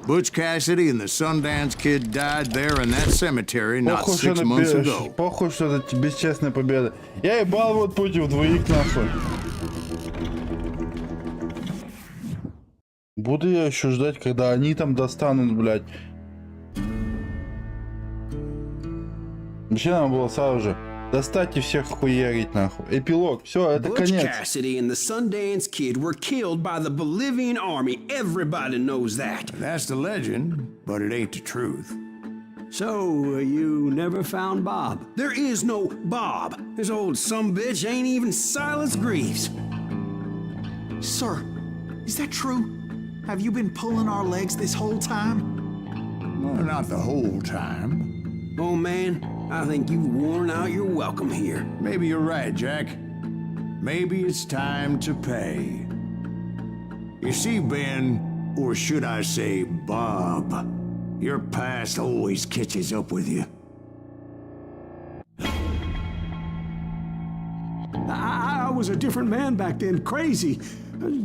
Butch Cassidy and the Sundance Kid died there in that cemetery not 6 months ago. Похуй, что это бесчестная победа. Я ебал вот против двоих нахуй. Буду я еще ждать, когда они там достанут, блядь. Вообще надо было сразу же достать и всех хуярить нахуй. Эпилог. Все, это Butch конец. Cassidy and the Sundance Kid were killed by the Bolivian army. Everybody knows that. That's the legend, but it ain't the truth. So, you never found Bob? There is no Bob. This old sumbitch ain't even Silas Greaves. Sir, is that true? Have you been pulling our legs this whole time? Well, not the whole time. Oh, man, I think you've worn out your welcome here. Maybe you're right, Jack. Maybe it's time to pay. You see, Ben, or should I say Bob, your past always catches up with you. I was a different man back then, crazy.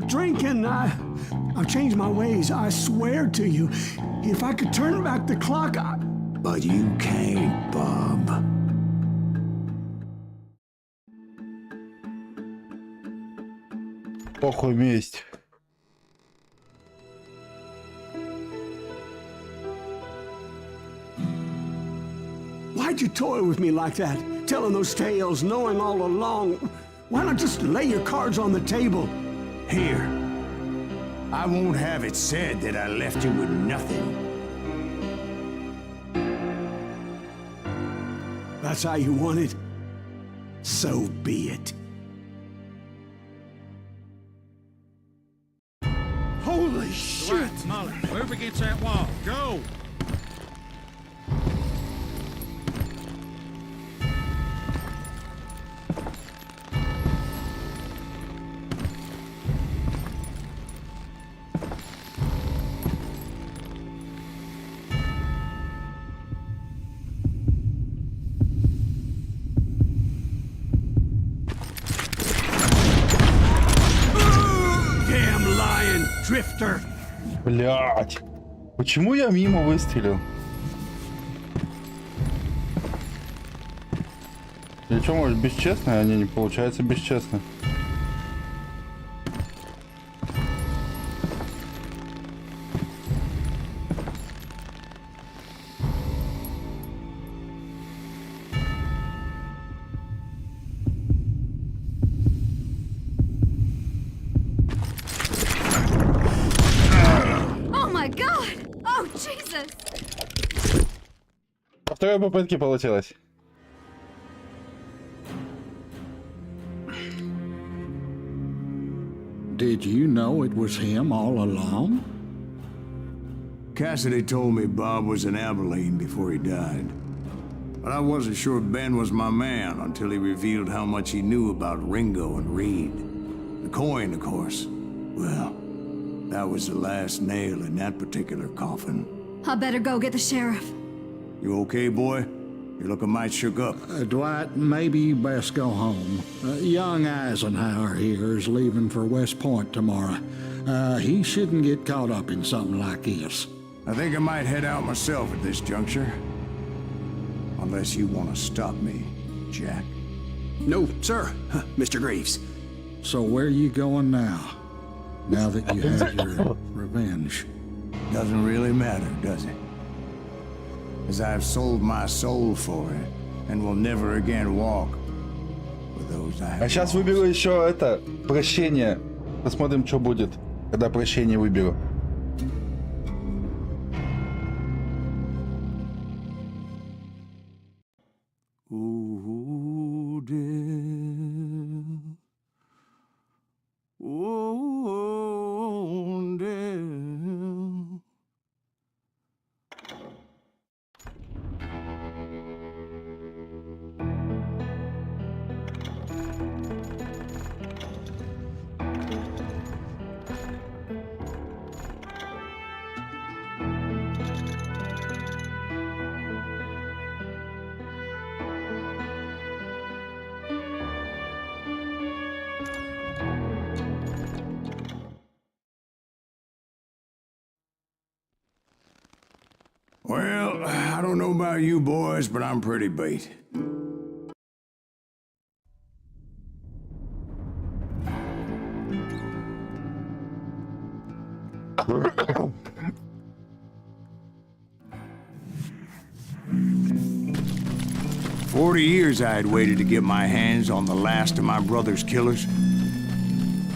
Drinking, I've changed my ways, I swear to you. If I could turn back the clock, But you can't, Bob. Похуй, месть. Why'd you toy with me like that? Telling those tales, knowing all along. Why not just lay your cards on the table? Here. I won't have it said that I left you with nothing. That's how you want it? So be it. Holy shit! Molly, move against that wall. Go! drifter. Блять. Почему я мимо выстрелил? Или что, может, бесчестно? А не получается бесчестно. Oh my God! Oh Jesus! По второй попытке получилось. Did you know it was him all along? Cassidy told me Bob was in Abilene before he died. But I wasn't sure Ben was my man until he revealed how much he knew about Ringo and Reed. The coin, of course. Well, that was the last nail in that particular coffin. I better go get the sheriff. You okay, boy? You're looking mighty shook up. Dwight, maybe you best go home. Young Eisenhower here is leaving for West Point tomorrow. He shouldn't get caught up in something like this. I think I might head out myself at this juncture. Unless you want to stop me, Jack. No, sir, Mr. Graves. So where are you going now? Now that you had your revenge? Doesn't really matter, does it? As I've sold my soul for it, and will never again walk with those I have. А сейчас выберу еще это, прощение. Посмотрим, что будет, когда прощение выберу. Ooh, dear. Ooh, dear. Well, I don't know about you boys, but I'm pretty beat. "40 years I had waited to get my hands on the last of my brother's killers.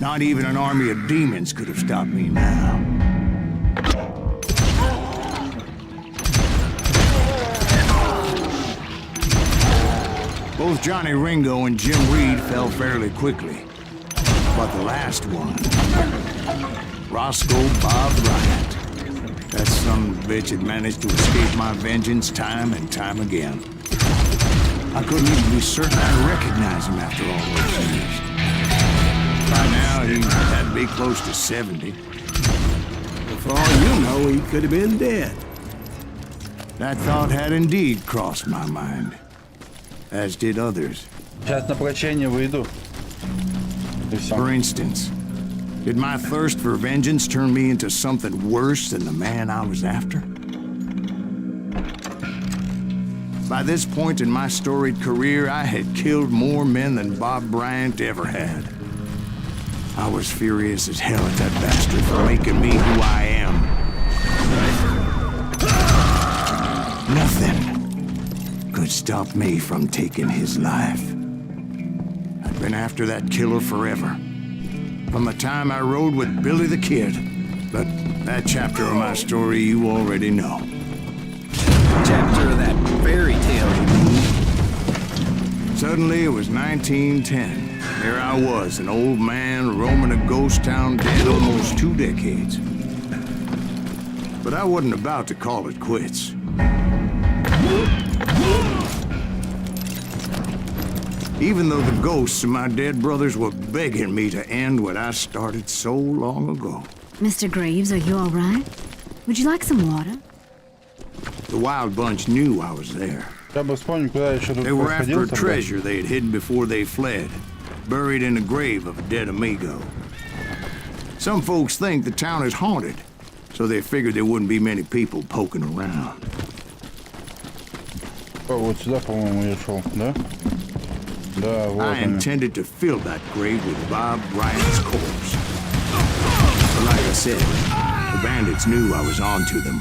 Not even an army of demons could have stopped me now. Both Johnny Ringo and Jim Reed fell fairly quickly. But the last one, Roscoe Bob Bryant, that son of a bitch had managed to escape my vengeance time and time again. I couldn't even be certain I'd recognize him after all those years. By now, he had to be close to 70. For all you know, he could have been dead. That thought had indeed crossed my mind, as did others. Сейчас на прощение выйду. For instance, did my thirst for vengeance turn me into something worse than the man I was after? By this point in my storied career, I had killed more men than Bob Bryant ever had. I was furious as hell at that bastard for making me who I am. Nothing could stop me from taking his life. I'd been after that killer forever. From the time I rode with Billy the Kid. But that chapter of my story you already know. Chapter of that fairy tale, you mean? Suddenly, it was 1910. There I was, an old man roaming a ghost town dead almost 2 decades. But I wasn't about to call it quits. Even though the ghosts of my dead brothers were begging me to end what I started so long ago. Mr. Graves, are you all right? Would you like some water? The Wild Bunch knew I was there. Я бы вспомнил, куда я еще тут They were after подходил a тогда. treasure they had hidden before they fled, buried in the grave of a dead amigo. Some folks think the town is haunted, so they figured there wouldn't be many people poking around. Вот сюда, по-моему, я шел, да? Да, вот I они. intended to fill that grave with Bob Ryan's corpse. But like I said, the bandits knew I was on to them.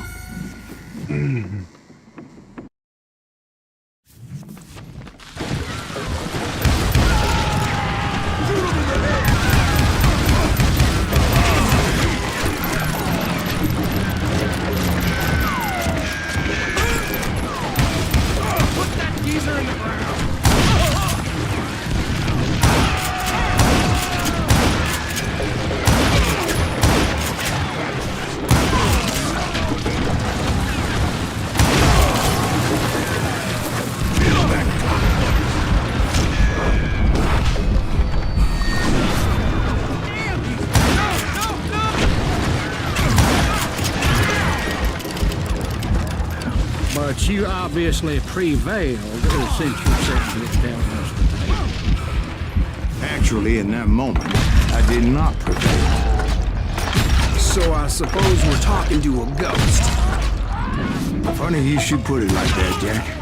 But you obviously prevailed since you set me down yesterday. Actually, in that moment, I did not prevail. So I suppose we're talking to a ghost. Funny you should put it like that, Jack.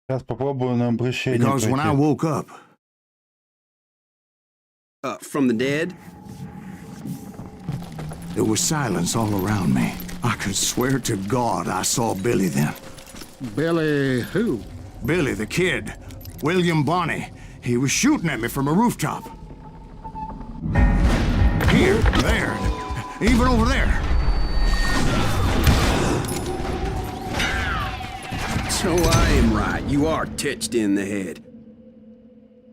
Сейчас попробую на обращение Because when I пройти. woke up, From the dead? there was silence all around me. I could swear to God I saw Billy then. Billy who? Billy, the kid. William Bonney. He was shooting at me from a rooftop. Here, there, even over there. So I am right. You are touched in the head.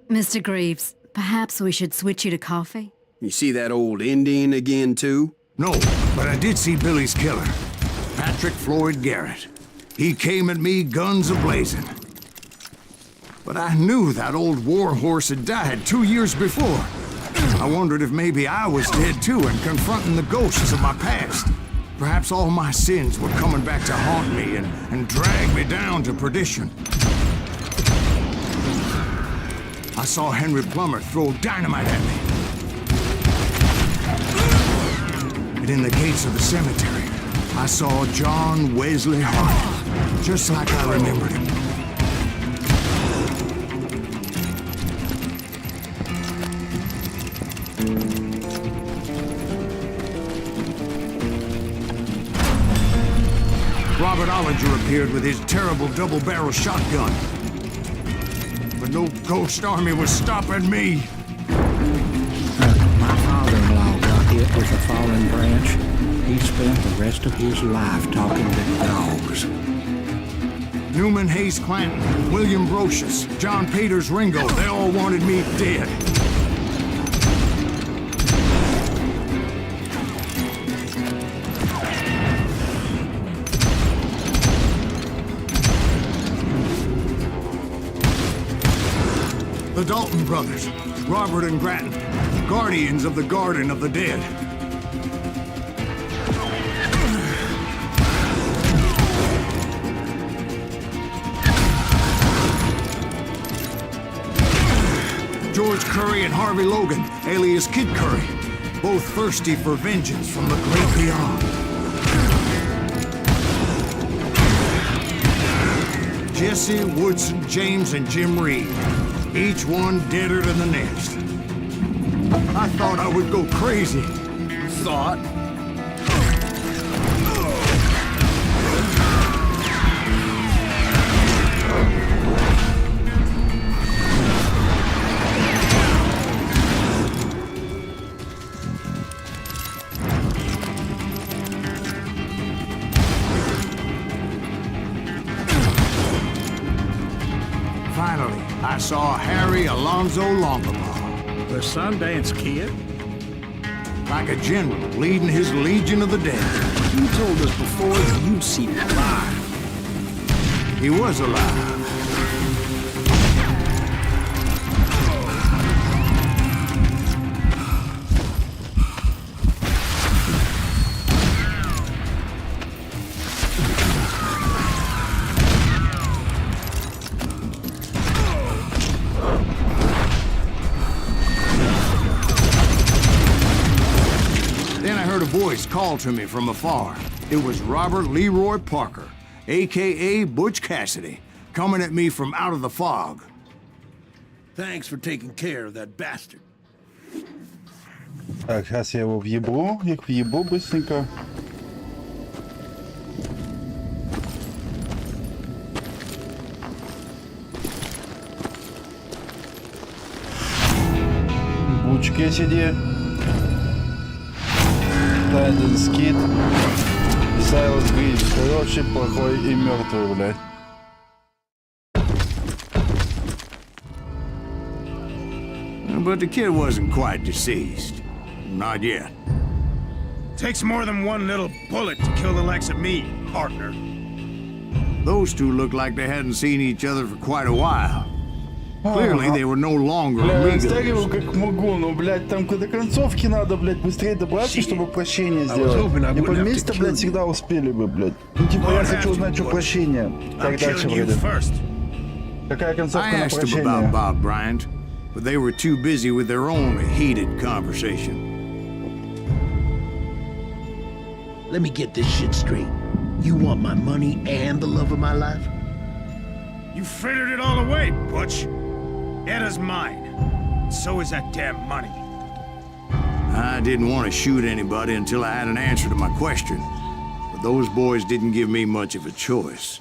Mr. Greaves, perhaps we should switch you to coffee? You see that old Indian again, too? No, but I did see Billy's killer, Patrick Floyd Garrett. He came at me guns a-blazing. But I knew that old war horse had died 2 years before. I wondered if maybe I was dead too and confronting the ghosts of my past. Perhaps all my sins were coming back to haunt me and drag me down to perdition. I saw Henry Plummer throw dynamite at me. And in the gates of the cemetery, I saw John Wesley Hart, just like I remembered him. Robert Ollinger appeared with his terrible double-barrel shotgun. But no ghost army was stopping me. My father-in-law got hit with a falling branch. He spent the rest of his life talking to dogs. Newman Hayes Clanton, William Brocious, John Peters Ringo, they all wanted me dead. The Dalton brothers, Robert and Grattan, guardians of the Garden of the Dead. George Curry and Harvey Logan, alias Kid Curry, both thirsty for vengeance from the great beyond. Jesse, Woodson, James, and Jim Reed, each one deader than the next. I thought I would go crazy. Thought? Finally, I saw Harry Alonzo Longabaugh. The Sundance Kid? Like a general leading his legion of the dead. You told us before that you'd seen him alive. He was alive. voice called to me from afar. It was Robert Leroy Parker, a.k.a. Butch Cassidy, coming at me from out of the fog. Thanks for taking care of that bastard. Так, сейчас я его въебу, их въебу быстренько. Буч Кэссиди, Тайден Скит, Сайлас Гриф, хороший, плохой и мертвый, блядь. But the kid wasn't quite deceased. Not yet. Takes more than one little bullet to kill the likes of me, partner. Those two looked like they hadn't seen each other for quite a while. Clearly, they were no longer amigos. Я растягиваю как могу, но, блядь, там до концовки надо, блядь, быстрее добраться, чтобы прощение сделать. Не по месту, блядь, всегда успели бы, блядь. Ну, типа, я хочу узнать, что прощение. Так дальше вроде. Какая концовка на прощение? About Bob Bryant, but they were too busy with their own heated conversation. Let me get this shit straight. You want my money and the love of my life? You frittered it all away, Butch. Etta's mine. So is that damn money. I didn't want to shoot anybody until I had an answer to my question, but those boys didn't give me much of a choice.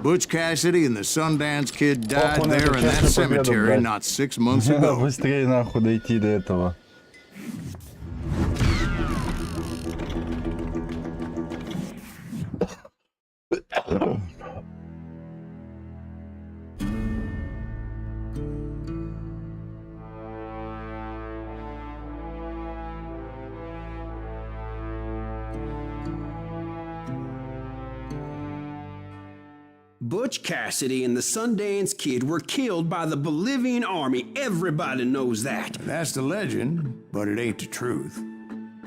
Butch Cassidy and the Sundance Kid died there in that cemetery not 6 months ago. Быстрее нахуй дойти до этого. Butch Cassidy and the Sundance Kid were killed by the Bolivian army. Everybody knows that. That's the legend, but it ain't the truth.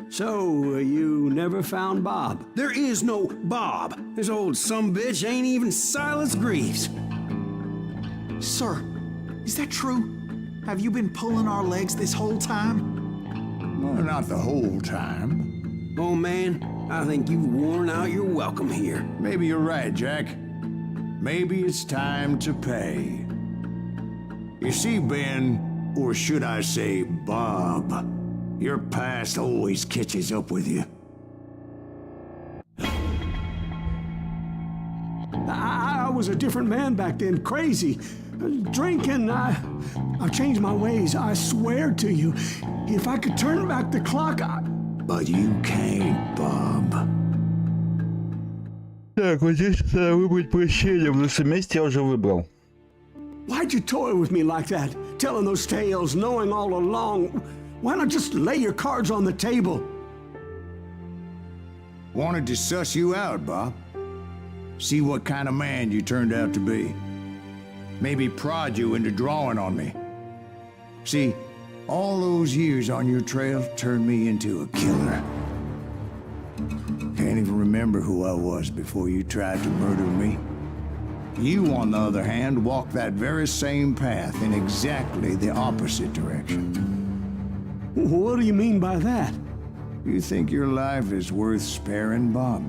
So, you never found Bob? There is no Bob. This old sumbitch ain't even Silas Greaves. Sir, is that true? Have you been pulling our legs this whole time? Well, not the whole time. Oh, man, I think you've worn out your welcome here. Maybe you're right, Jack. Maybe it's time to pay. You see, Ben, or should I say Bob, your past always catches up with you. I was a different man back then, crazy. Drinking, I've changed my ways, I swear to you. If I could turn back the clock, But you can't, Bob. Так, вот здесь надо выбрать прощение, потому что месть я уже выбрал. Why'd you toy with me like that? Telling those tales, knowing all along. Why not just lay your cards on the table? Wanted to suss you out, Bob. See what kind of man you turned out to be. Maybe prod you into drawing on me. See, all those years on your trail turned me into a killer. Can't even remember who I was before you tried to murder me. You, on the other hand, walked that very same path in exactly the opposite direction. What do you mean by that? You think your life is worth sparing, Bob?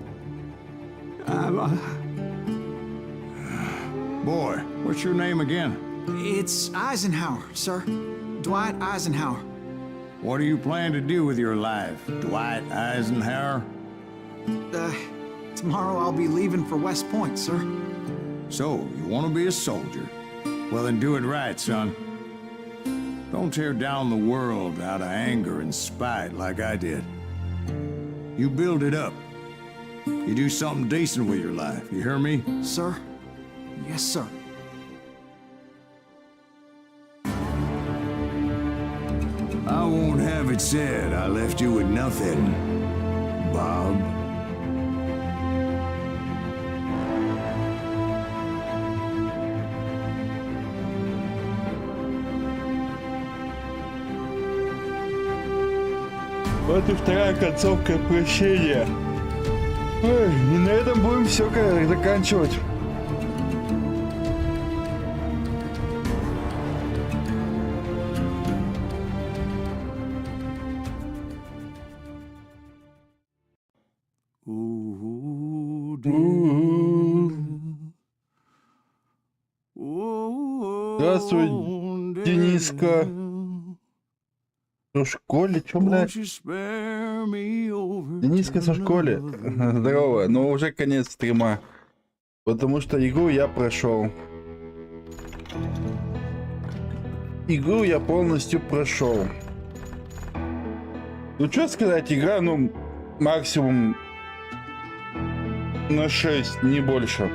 Boy, what's your name again? It's Eisenhower, sir. Dwight Eisenhower. What do you plan to do with your life, Dwight Eisenhower? Tomorrow I'll be leaving for West Point, sir. So, you want to be a soldier? Well, then do it right, son. Don't tear down the world out of anger and spite like I did. You build it up. You do something decent with your life, you hear me? Sir? Yes, sir. I won't have it said I left you with nothing, Bob. Вот и вторая концовка прощения. Ой, и на этом будем все заканчивать. Здравствуй, Дениска. В школе? Чё, блядь? Дениска со школе. Здорово. Но уже конец стрима. Потому что игру я прошел. Игру я полностью прошел. Ну, что сказать, игра, ну, максимум на 6, не больше.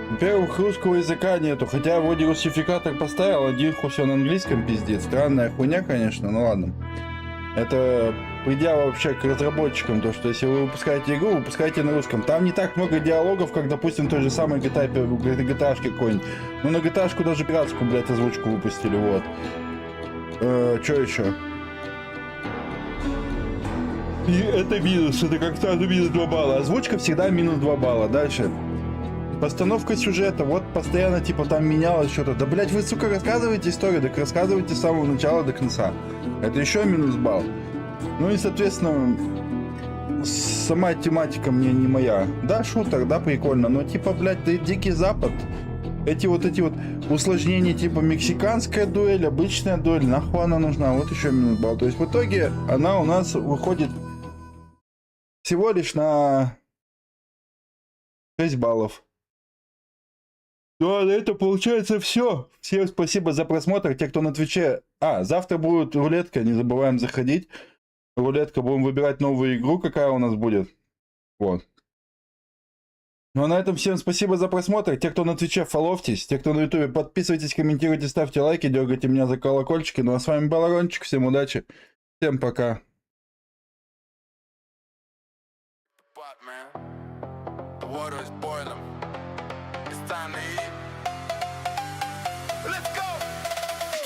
Во-первых, русского языка нету, хотя вроде русификатор поставил, один все на английском, пиздец. Странная хуйня, конечно, но ладно. Это придя вообще к разработчикам, то что если вы выпускаете игру, выпускайте на русском. Там не так много диалогов, как, допустим, той же самой GTA какой-нибудь. Ну, на GTA даже пиратскую, блядь, озвучку выпустили, вот. Что еще? И это минус, это как сразу минус 2 балла. Озвучка всегда минус 2 балла. Дальше. Постановка сюжета, вот постоянно типа там менялось что-то. Да, блять, вы, сука, рассказываете историю, так рассказывайте с самого начала до конца. Это еще минус балл. Ну и, соответственно, сама тематика мне не моя. Да, шутер, да, прикольно, но типа, блять, да, Дикий Запад. Эти вот усложнения типа мексиканская дуэль, обычная дуэль, нахуй она нужна, вот еще минус балл. То есть в итоге она у нас выходит всего лишь на 6 баллов. Ну, а это получается все. Всем спасибо за просмотр. Те, кто на Твиче. Завтра будет рулетка, не забываем заходить. Рулетка, будем выбирать новую игру, какая у нас будет. Вот. Ну, а на этом всем спасибо за просмотр. Те, кто на Твиче, фоловьтесь. Те, кто на Ютубе, подписывайтесь, комментируйте, ставьте лайки, дергайте меня за колокольчики. Ну, а с вами был Арончик. Всем удачи. Всем пока.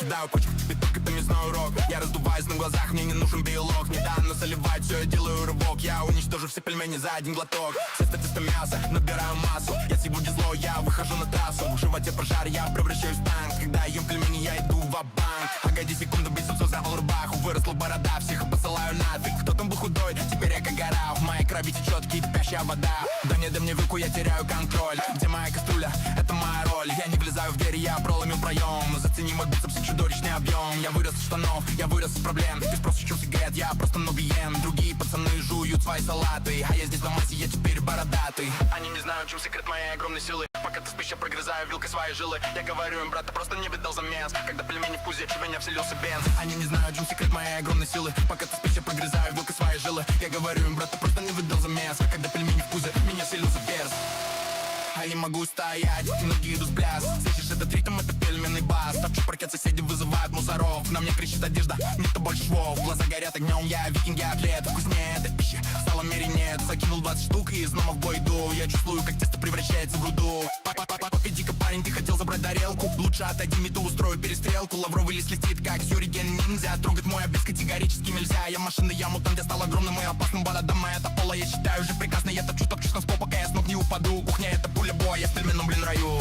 Кидаю почку, пяток, это мясной урок. Я раздуваюсь на глазах, мне не нужен биолог. Не дано заливать, все, я делаю рывок. Я уничтожу все пельмени за один глоток. Тесто мясо, набираю массу. Я сегодня злой, я выхожу на трассу. В животе пожар, я превращаюсь в танк. Когда ем пельмени, я иду в банк. Погоди секунду, бицепс взял рубаху. Выросла борода, всех посылаю нафиг. Кто там был худой, теперь я как гора. В моей крови течет кипящая вода. Да не дай мне вилку, я теряю контроль. Где моя кастрюля? Это моя роль. Я не влезаю в дверь, я проломил проем. Зацени мой бицепс и чудовищный объем. Я вырос из штанов, я вырос из проблем. Ты спросишь, чем сигарет, я просто много ем. Другие пацаны жуют свои салаты, а я здесь на массе, я теперь бородатый. Они не знают, чем секрет моей огромной силы. Пока ты спишь, я прогрызаю вилкой свои жилы. Я говорю им, брат, ты просто не видал замес. Когда пельмени в пузе, в меня вселился бенз. Они не знают, чем секрет моей огромной силы. Пока ты спишь, я прогрызаю вилкой свои жилы. Я говорю им, брат, ты просто не видал замес. Когда пельмени в пузе, в меня вселился бенз. А я могу стоять, ноги идут в пляс. Слышишь этот ритм, это пельменный бас. Торчу паркет, соседи вызывают мусоров. На мне кричит одежда, нет-то больше швов. Глаза горят огнем, я викинг, я атлет. Вкуснее этой пищи, в столом мире нет. Закинул 20 штук и снова в бой иду. Я чувствую, как тесто превращается в руду. Иди-ка, парень, ты хотел забрать тарелку. Лучше отойди, мету устрою перестрелку. Лавровый лист летит, как сюриген ниндзя. Трогать мой обед категорически нельзя. Я машина, я мутант, я стал огромным и опасным. Борода моя топола, я считаю уже прекрасно. Я топчу танцпол, пока я с ног не упаду. Кухня это пуля боя, в пельменном, раю.